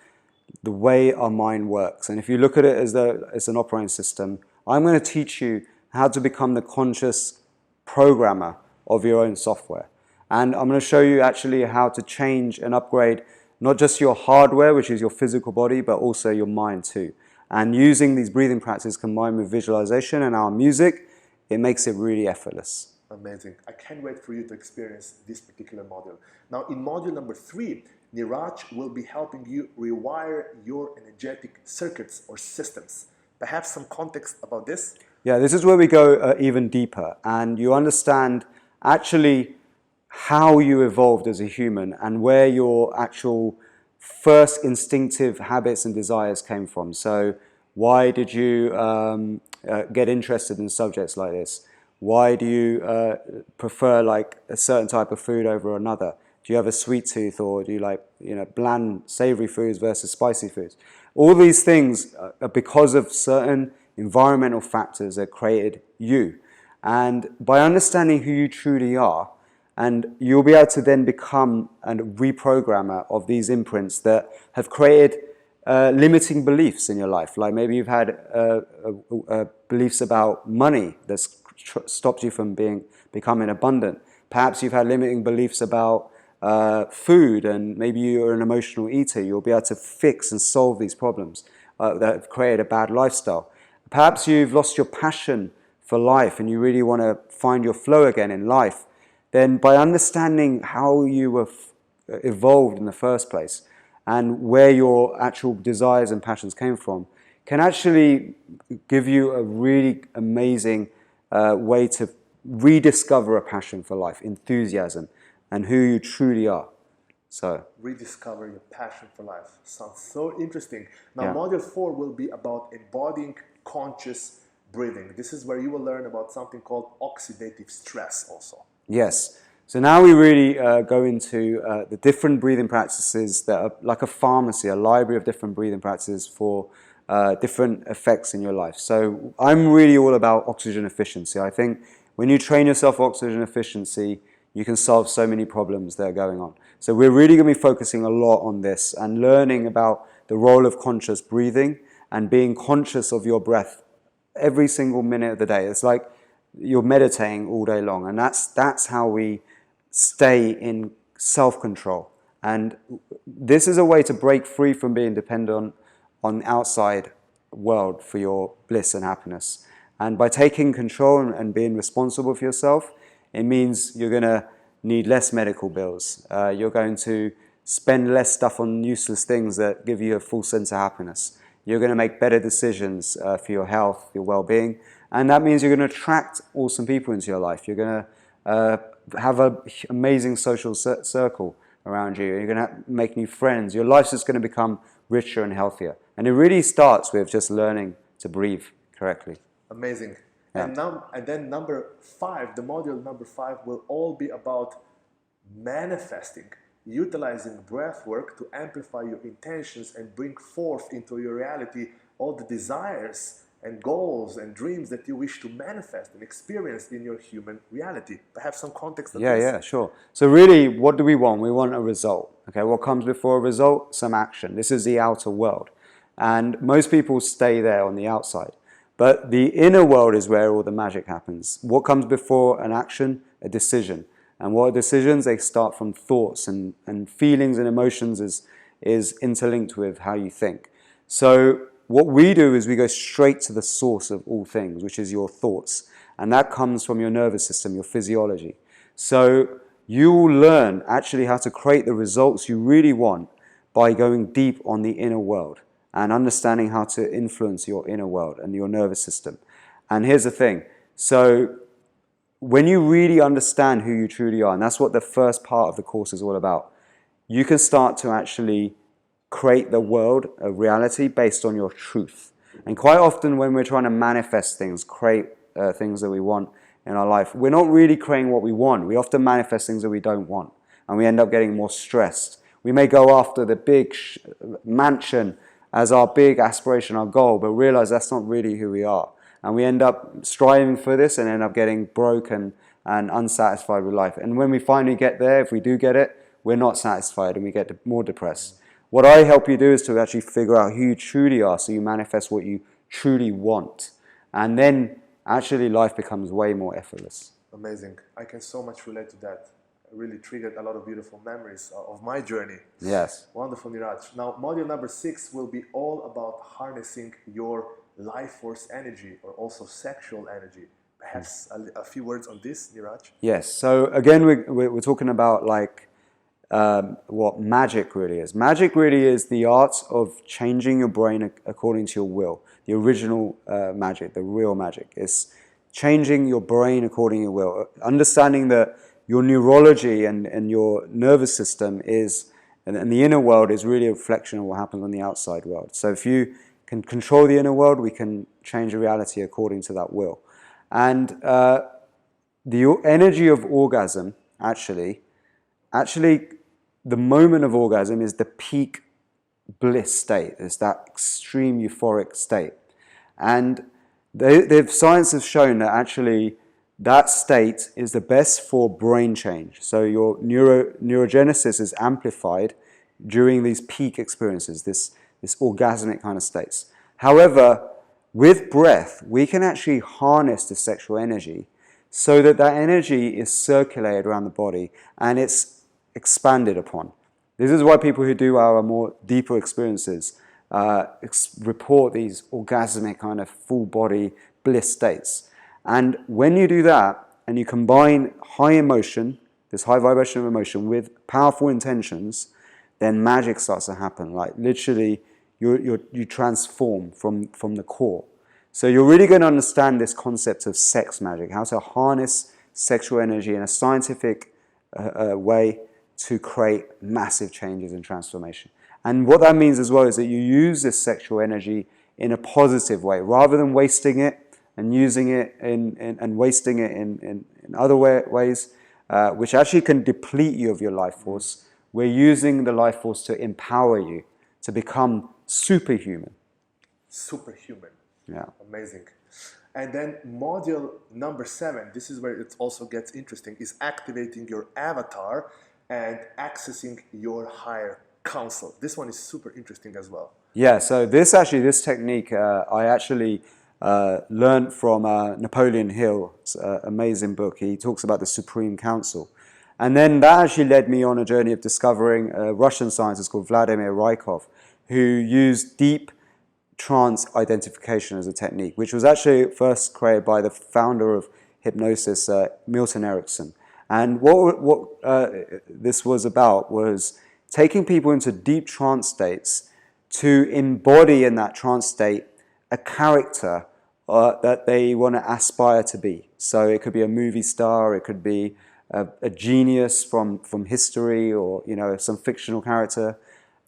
the way our mind works. And if you look at it as an operating system, I'm going to teach you how to become the conscious programmer of your own software. And I'm going to show you actually how to change and upgrade not just your hardware, which is your physical body, but also your mind too. And using these breathing practices combined with visualization and our music, it makes it really effortless. Amazing. I can't wait for you to experience this particular module. Now, in module number 3, Niraj will be helping you rewire your energetic circuits or systems. Perhaps some context about this? Yeah, this is where we go even deeper, and you understand actually how you evolved as a human and where your actual first instinctive habits and desires came from. So why did you get interested in subjects like this? Why do you prefer like a certain type of food over another? Do you have a sweet tooth, or do you like bland, savory foods versus spicy foods? All these things are because of certain environmental factors that created you. And by understanding who you truly are, and you'll be able to then become a reprogrammer of these imprints that have created limiting beliefs in your life. Like maybe you've had beliefs about money that's stopped you from becoming abundant. Perhaps you've had limiting beliefs about food, and maybe you're an emotional eater. You'll be able to fix and solve these problems that have created a bad lifestyle. Perhaps you've lost your passion for life and you really want to find your flow again in life. Then by understanding how you were evolved in the first place and where your actual desires and passions came from, can actually give you a really amazing way to rediscover a passion for life, enthusiasm, and who you truly are. So rediscover your passion for life. Sounds so interesting. Now, yeah. Module 4 will be about embodying conscious breathing. This is where you will learn about something called oxidative stress also. Yes. So now we really go into the different breathing practices that are like a pharmacy, a library of different breathing practices for different effects in your life. So I'm really all about oxygen efficiency. I think when you train yourself oxygen efficiency, you can solve so many problems that are going on. So we're really going to be focusing a lot on this and learning about the role of conscious breathing and being conscious of your breath every single minute of the day. It's like you're meditating all day long, and that's how we stay in self-control. And this is a way to break free from being dependent on the outside world for your bliss and happiness. And by taking control and being responsible for yourself, it means you're going to need less medical bills. You're going to spend less stuff on useless things that give you a full sense of happiness. You're going to make better decisions for your health, your well-being. And that means you're going to attract awesome people into your life. You're going to have an amazing social circle around you. You're going to make new friends. Your life's just going to become richer and healthier. And it really starts with just learning to breathe correctly. Amazing. Yeah. And then number 5, the module number 5 will all be about manifesting, utilizing breath work to amplify your intentions and bring forth into your reality all the desires and goals and dreams that you wish to manifest and experience in your human reality. Perhaps some context of this? Yeah, sure. So really, what do we want? We want a result. Okay, what comes before a result? Some action. This is the outer world. And most people stay there on the outside. But the inner world is where all the magic happens. What comes before an action? A decision. And what are decisions? They start from thoughts and feelings and emotions is interlinked with how you think. So what we do is we go straight to the source of all things, which is your thoughts. And that comes from your nervous system, your physiology. So you will learn actually how to create the results you really want by going deep on the inner world and understanding how to influence your inner world and your nervous system. And here's the thing. So when you really understand who you truly are, and that's what the first part of the course is all about, you can start to actually create the world, a reality based on your truth. And quite often when we're trying to manifest things, create things that we want in our life, we're not really creating what we want. We often manifest things that we don't want, and we end up getting more stressed. We may go after the big mansion as our big aspiration, our goal, but realize that's not really who we are. And we end up striving for this and end up getting broken and unsatisfied with life. And when we finally get there, if we do get it, we're not satisfied and we get more depressed. What I help you do is to actually figure out who you truly are, so you manifest what you truly want. And then actually life becomes way more effortless. Amazing. I can so much relate to that. It really triggered a lot of beautiful memories of my journey. Yes. Wonderful, Niraj. Now, module number 6 will be all about harnessing your life force energy, or also sexual energy. Perhaps a few words on this, Niraj? Yes. So again, we're talking about like what magic really is. Magic really is the art of changing your brain according to your will. The original magic, the real magic, is changing your brain according to your will. Understanding that your neurology and your nervous system is, and the inner world is really a reflection of what happens on the outside world. So if you can control the inner world, we can change the reality according to that will. And the energy of orgasm, actually, the moment of orgasm is the peak bliss state. It's that extreme euphoric state. And science has shown that actually that state is the best for brain change. So your neurogenesis is amplified during these peak experiences, this orgasmic kind of states. However, with breath, we can actually harness the sexual energy so that energy is circulated around the body and it's expanded upon. This is why people who do our more deeper experiences report these orgasmic kind of full body bliss states. And when you do that and you combine high emotion, this high vibration of emotion, with powerful intentions, then magic starts to happen. Like literally you transform from the core. So you're really going to understand this concept of sex magic, how to harness sexual energy in a scientific way to create massive changes and transformation. And what that means as well is that you use this sexual energy in a positive way, rather than wasting it and using it and wasting it in other ways, which actually can deplete you of your life force. We're using the life force to empower you to become superhuman. Superhuman. Yeah. Amazing. And then module number 7, this is where it also gets interesting, is activating your avatar and accessing your higher counsel. This one is super interesting as well. Yeah, so this technique I actually learned from Napoleon Hill's amazing book. He talks about the Supreme Council. And then that actually led me on a journey of discovering a Russian scientist called Vladimir Rykov, who used deep trance identification as a technique, which was actually first created by the founder of hypnosis, Milton Erickson. And what this was about was taking people into deep trance states to embody in that trance state a character that they want to aspire to be. So it could be a movie star, it could be a genius from history, or some fictional character.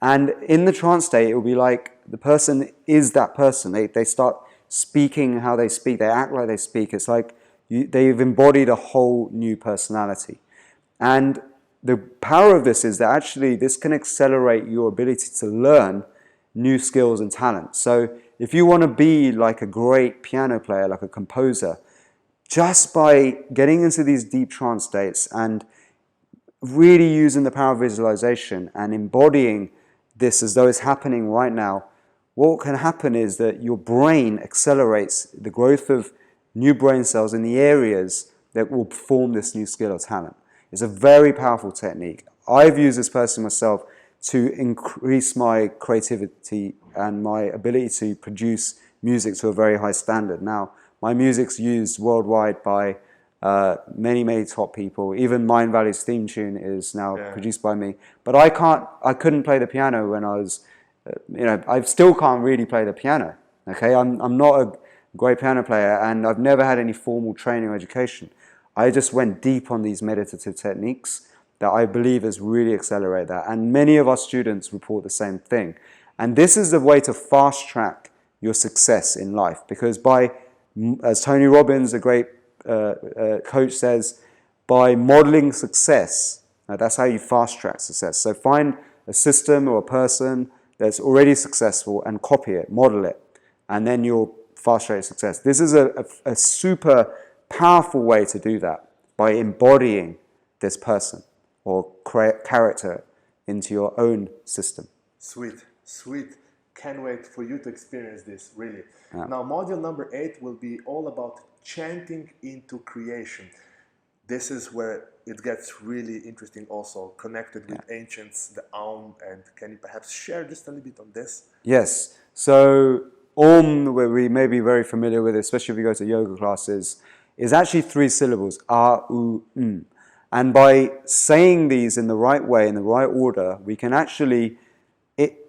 And in the trance state, it will be like the person is that person. They start speaking how they speak. They act like they speak. It's like they've embodied a whole new personality. And the power of this is that actually this can accelerate your ability to learn new skills and talents. So if you want to be like a great piano player, like a composer, just by getting into these deep trance states and really using the power of visualization and embodying this as though it's happening right now, what can happen is that your brain accelerates the growth of new brain cells in the areas that will form this new skill or talent. It's a very powerful technique. I've used this person myself to increase my creativity and my ability to produce music to a very high standard. Now, my music's used worldwide by many top people. Even Mind Valley's theme tune is now produced by me. But I couldn't play the piano when I was, I still can't really play the piano. Okay, I'm not a great piano player, and I've never had any formal training or education. I just went deep on these meditative techniques that I believe has really accelerated that. And many of our students report the same thing. And this is the way to fast track your success in life, because as Tony Robbins, a great coach, says, by modeling success, that's how you fast track success. So find a system or a person that's already successful and copy it, model it, and then you'll fast track success. This is a super powerful way to do that, by embodying this person or character into your own system. Sweet. Can't wait for you to experience this, really. Yeah. Now, module number 8 will be all about chanting into creation. This is where it gets really interesting, also connected with ancients, the Aum, and can you perhaps share just a little bit on this? Yes. So Om, where we may be very familiar with, especially if you go to yoga classes, is actually 3 syllables, A, U, M. And by saying these in the right way, in the right order, we can actually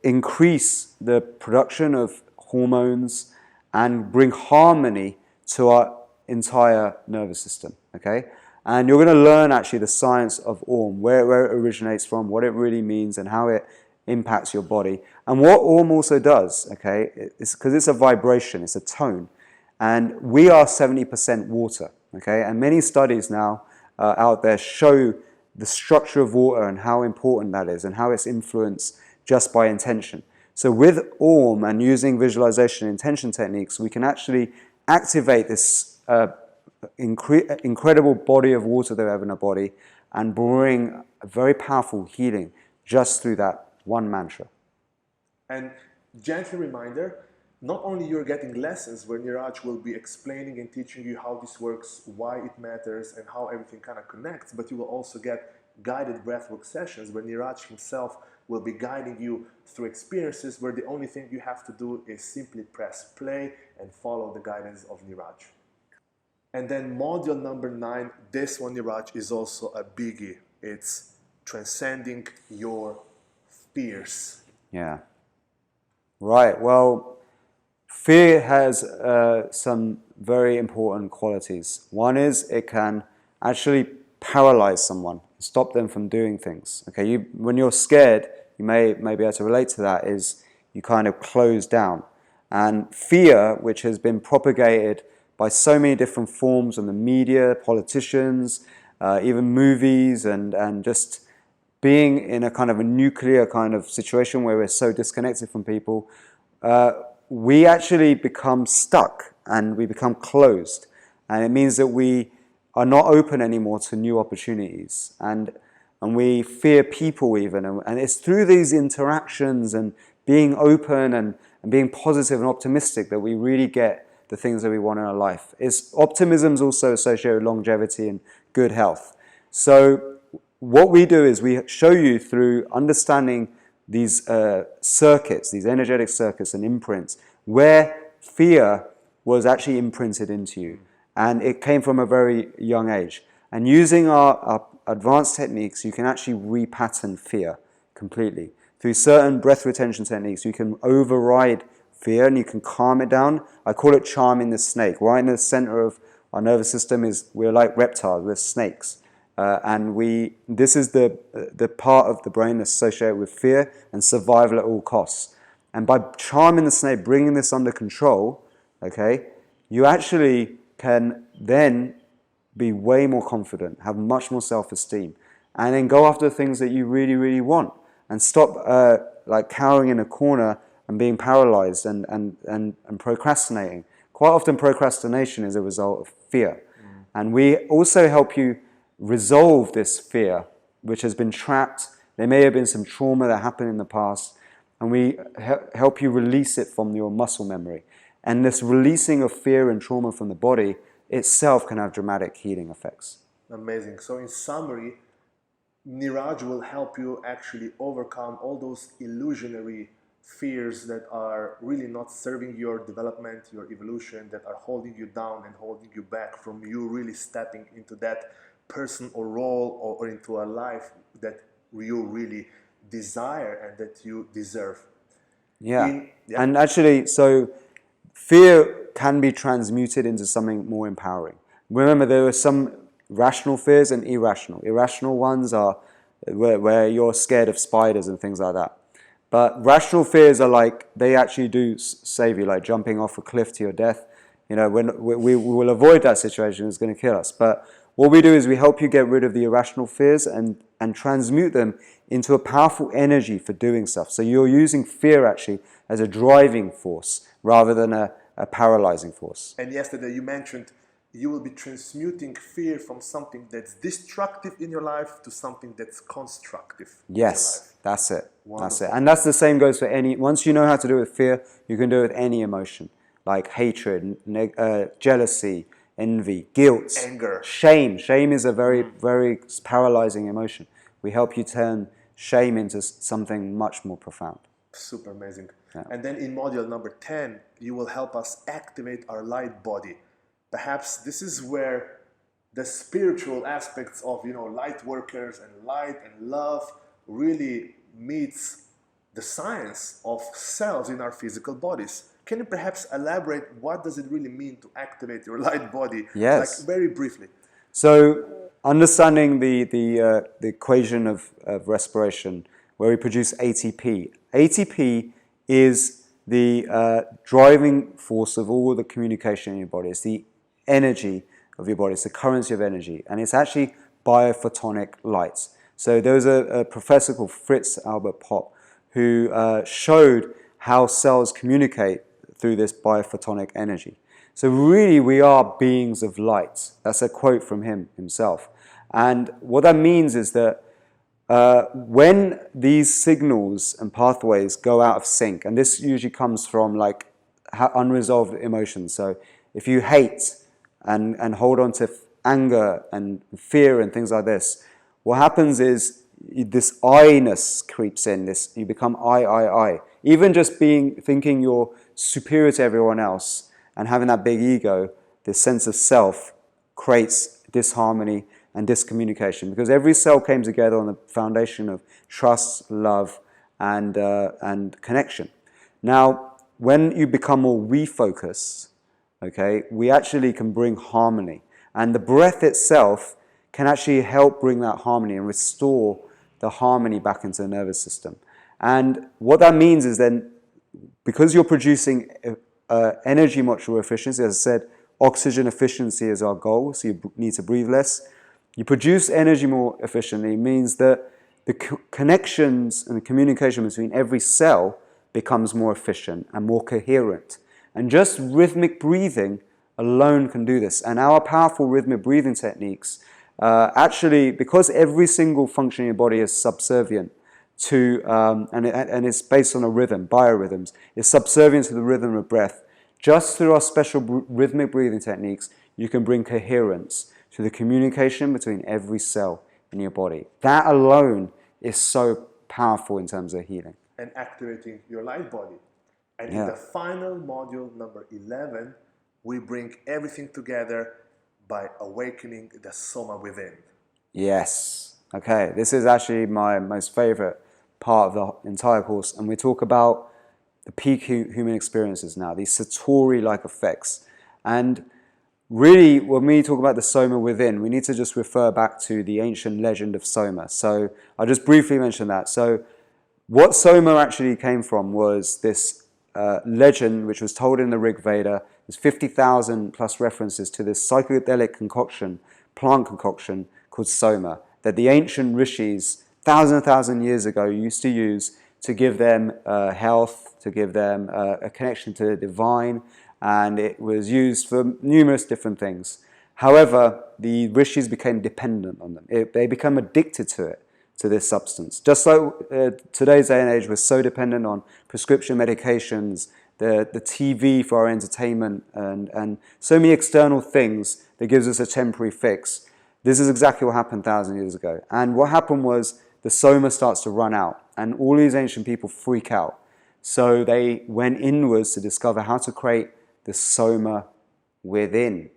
increase the production of hormones and bring harmony to our entire nervous system, okay? And you're going to learn actually the science of Om, where it originates from, what it really means, and how it impacts your body. And what Om also does, okay, is because it's a vibration, it's a tone, and we are 70% water, okay? And many studies now out there show the structure of water and how important that is, and how it's influenced just by intention. So with Om and using visualization and intention techniques, we can actually activate this incredible body of water that we have in our body and bring a very powerful healing just through that one mantra. And gentle reminder, not only you're getting lessons where Niraj will be explaining and teaching you how this works, why it matters, and how everything kind of connects, but you will also get guided breathwork sessions where Niraj himself will be guiding you through experiences where the only thing you have to do is simply press play and follow the guidance of Niraj. And then module number 9, this one, Niraj, is also a biggie. It's transcending your fears. Yeah. Right. Well, fear has some very important qualities. One is it can actually paralyze someone, stop them from doing things. Okay, when you're scared, you may be able to relate to that, is you kind of close down. And fear, which has been propagated by so many different forms in the media, politicians, even movies, and just being in a kind of a nuclear kind of situation where we're so disconnected from people, we actually become stuck and we become closed. And it means that we are not open anymore to new opportunities. And we fear people even. And it's through these interactions and being open and being positive and optimistic that we really get the things that we want in our life. Optimism is also associated with longevity and good health. So what we do is we show you through understanding these circuits, these energetic circuits and imprints, where fear was actually imprinted into you. And it came from a very young age. And using our advanced techniques, you can actually repattern fear completely. Through certain breath retention techniques, you can override fear and you can calm it down. I call it charming the snake. Right in the center of our nervous system we're like reptiles, we're snakes. And this is the part of the brain that's associated with fear and survival at all costs. And by charming the snake, bringing this under control, okay, you actually can then be way more confident, have much more self-esteem, and then go after things that you really, really want, and stop like cowering in a corner and being paralyzed and procrastinating. Quite often procrastination is a result of fear. And we also help you resolve this fear, which has been trapped. There may have been some trauma that happened in the past, and we help you release it from your muscle memory. And this releasing of fear and trauma from the body itself can have dramatic healing effects. Amazing. So in summary, Niraj will help you actually overcome all those illusionary fears that are really not serving your development, your evolution, that are holding you down and holding you back from you really stepping into that person or role, or into a life that you really desire and that you deserve. Yeah. Yeah. And actually, so fear can be transmuted into something more empowering. Remember, there are some rational fears and irrational. Irrational ones are where you're scared of spiders and things like that. But rational fears are like, they actually do save you, like jumping off a cliff to your death. You know, when we will avoid that situation, it's going to kill us. But what we do is we help you get rid of the irrational fears and transmute them into a powerful energy for doing stuff. So you're using fear actually as a driving force rather than a paralyzing force. And yesterday you mentioned you will be transmuting fear from something that's destructive in your life to something that's constructive in your life. Yes, that's it. Wonderful. That's it. And that's the same goes for any, once you know how to do it with fear, you can do it with any emotion, like hatred, jealousy, envy, guilt, Anger. shame. Shame is a very, very paralyzing emotion. We help you turn shame into something much more profound. Super amazing. Yeah. And then in module number 10, you will help us activate our light body. Perhaps this is where the spiritual aspects of, light workers and light and love really meets the science of cells in our physical bodies. Can you perhaps elaborate what does it really mean to activate your light body? Yes. Like very briefly. So understanding the equation of respiration, where we produce ATP. ATP is the driving force of all the communication in your body. It's the energy of your body. It's the currency of energy. And it's actually biophotonic light. So there was a professor called Fritz Albert Popp who showed how cells communicate through this biophotonic energy. So really we are beings of light. That's a quote from him himself. And what that means is that when these signals and pathways go out of sync, and this usually comes from like unresolved emotions. So if you hate and hold on to anger and fear and things like this, what happens is this I-ness creeps in. You become I. Even just thinking you're superior to everyone else and having that big ego, this sense of self, creates disharmony and discommunication, because every cell came together on the foundation of trust, love, and connection. Now, when you become more refocused, okay, we actually can bring harmony, and the breath itself can actually help bring that harmony and restore the harmony back into the nervous system. And what that means is then, because you're producing energy much more efficiency, as I said, oxygen efficiency is our goal, so you need to breathe less. You produce energy more efficiently, means that the connections and the communication between every cell becomes more efficient and more coherent. And just rhythmic breathing alone can do this. And our powerful rhythmic breathing techniques, actually, because every single function in your body is subservient to, and it's based on a rhythm, biorhythms, is subservient to the rhythm of breath. Just through our special rhythmic breathing techniques, you can bring coherence to the communication between every cell in your body. That alone is so powerful in terms of healing. And activating your light body. And Yeah. in the final module, number 11, we bring everything together by awakening the soma within. Yes. Okay, this is actually my most favorite part of the entire course, and we talk about the peak human experiences now, these satori-like effects. And really, when we talk about the soma within, we need to just refer back to the ancient legend of Soma. So I'll just briefly mention that. So what Soma actually came from was this legend, which was told in the Rig Veda. There's 50,000 plus references to this psychedelic concoction, plant concoction called Soma, that the ancient rishis, thousand years ago, used to use to give them health, to give them a connection to the divine, and it was used for numerous different things. However, the rishis became dependent on them. They become addicted to it, to this substance. Just like today's day and age, we're so dependent on prescription medications, the TV for our entertainment, and so many external things that gives us a temporary fix. This is exactly what happened 1,000 years ago. And what happened was the soma starts to run out, and all these ancient people freak out. So they went inwards to discover how to create the soma within,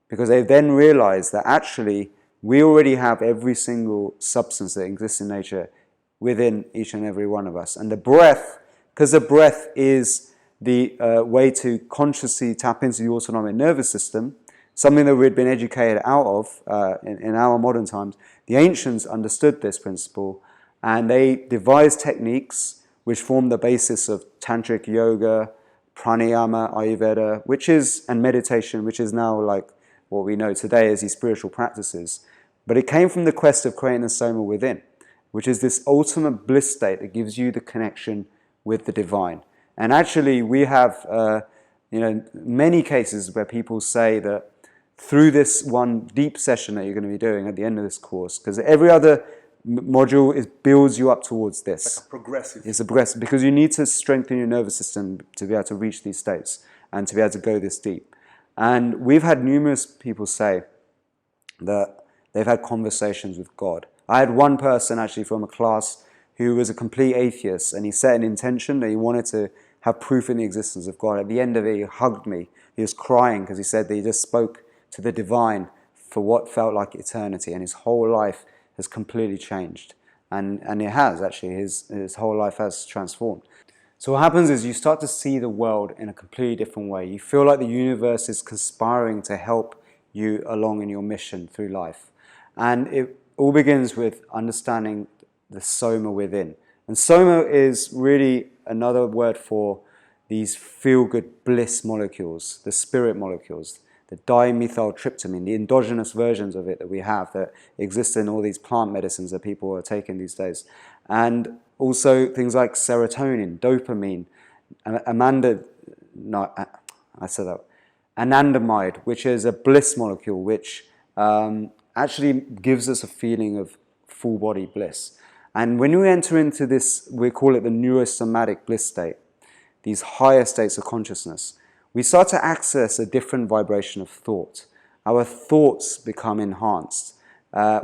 because they then realized that actually we already have every single substance that exists in nature within each and every one of us. And the breath, because the breath is the way to consciously tap into the autonomic nervous system, something that we'd been educated out of in our modern times, the ancients understood this principle, and they devised techniques which form the basis of tantric yoga, pranayama, ayurveda, and meditation, which is now like what we know today as these spiritual practices. But it came from the quest of creating the soma within, which is this ultimate bliss state that gives you the connection with the divine. And actually, we have many cases where people say that through this one deep session that you're going to be doing at the end of this course, because every other module builds you up towards this. Like a progressive. It's a progressive, because you need to strengthen your nervous system to be able to reach these states and to be able to go this deep. And we've had numerous people say that they've had conversations with God. I had one person actually from a class who was a complete atheist, and he set an intention that he wanted to have proof in the existence of God. At the end of it, he hugged me. He was crying because he said that he just spoke to the divine for what felt like eternity, and his whole life has completely changed. And it has, actually. His whole life has transformed. So what happens is you start to see the world in a completely different way. You feel like the universe is conspiring to help you along in your mission through life. And it all begins with understanding the soma within. And soma is really another word for these feel-good bliss molecules, the spirit molecules, the dimethyltryptamine, the endogenous versions of it that we have that exist in all these plant medicines that people are taking these days. And also things like serotonin, dopamine, anandamide, which is a bliss molecule which actually gives us a feeling of full body bliss. And when we enter into this, we call it the neurosomatic bliss state, these higher states of consciousness, we start to access a different vibration of thought. Our thoughts become enhanced.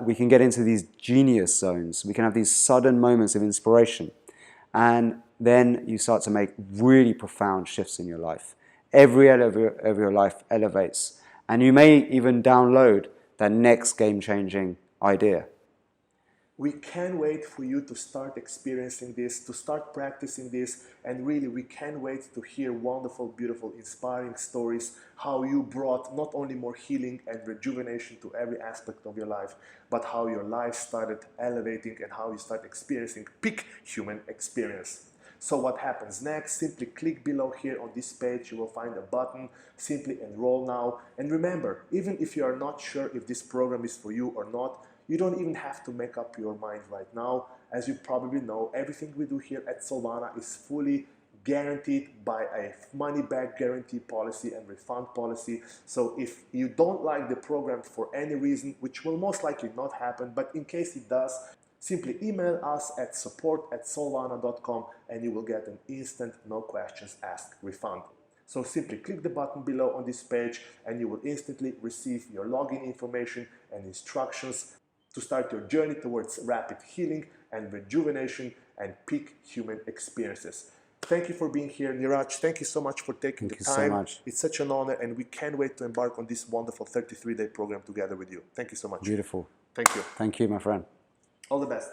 We can get into these genius zones. We can have these sudden moments of inspiration. And then you start to make really profound shifts in your life. Every area of your life elevates. And you may even download that next game-changing idea. We can't wait for you to start experiencing this, to start practicing this, and really we can't wait to hear wonderful, beautiful, inspiring stories, how you brought not only more healing and rejuvenation to every aspect of your life, but how your life started elevating and how you start experiencing peak human experience. So what happens next? Simply click below here on this page. You will find a button. Simply enroll now. And remember, even if you are not sure if this program is for you or not, you don't even have to make up your mind right now. As you probably know, everything we do here at Soulvana is fully guaranteed by a money-back guarantee policy and refund policy. So if you don't like the program for any reason, which will most likely not happen, but in case it does, simply email us at support@soulvana.com and you will get an instant, no questions asked refund. So simply click the button below on this page and you will instantly receive your login information and instructions to start your journey towards rapid healing and rejuvenation and peak human experiences. Thank you for being here, Niraj. Thank you so much for taking the time. Thank you so much. It's such an honor, and we can't wait to embark on this wonderful 33-day program together with you. Thank you so much. Beautiful. Thank you. Thank you, my friend. All the best.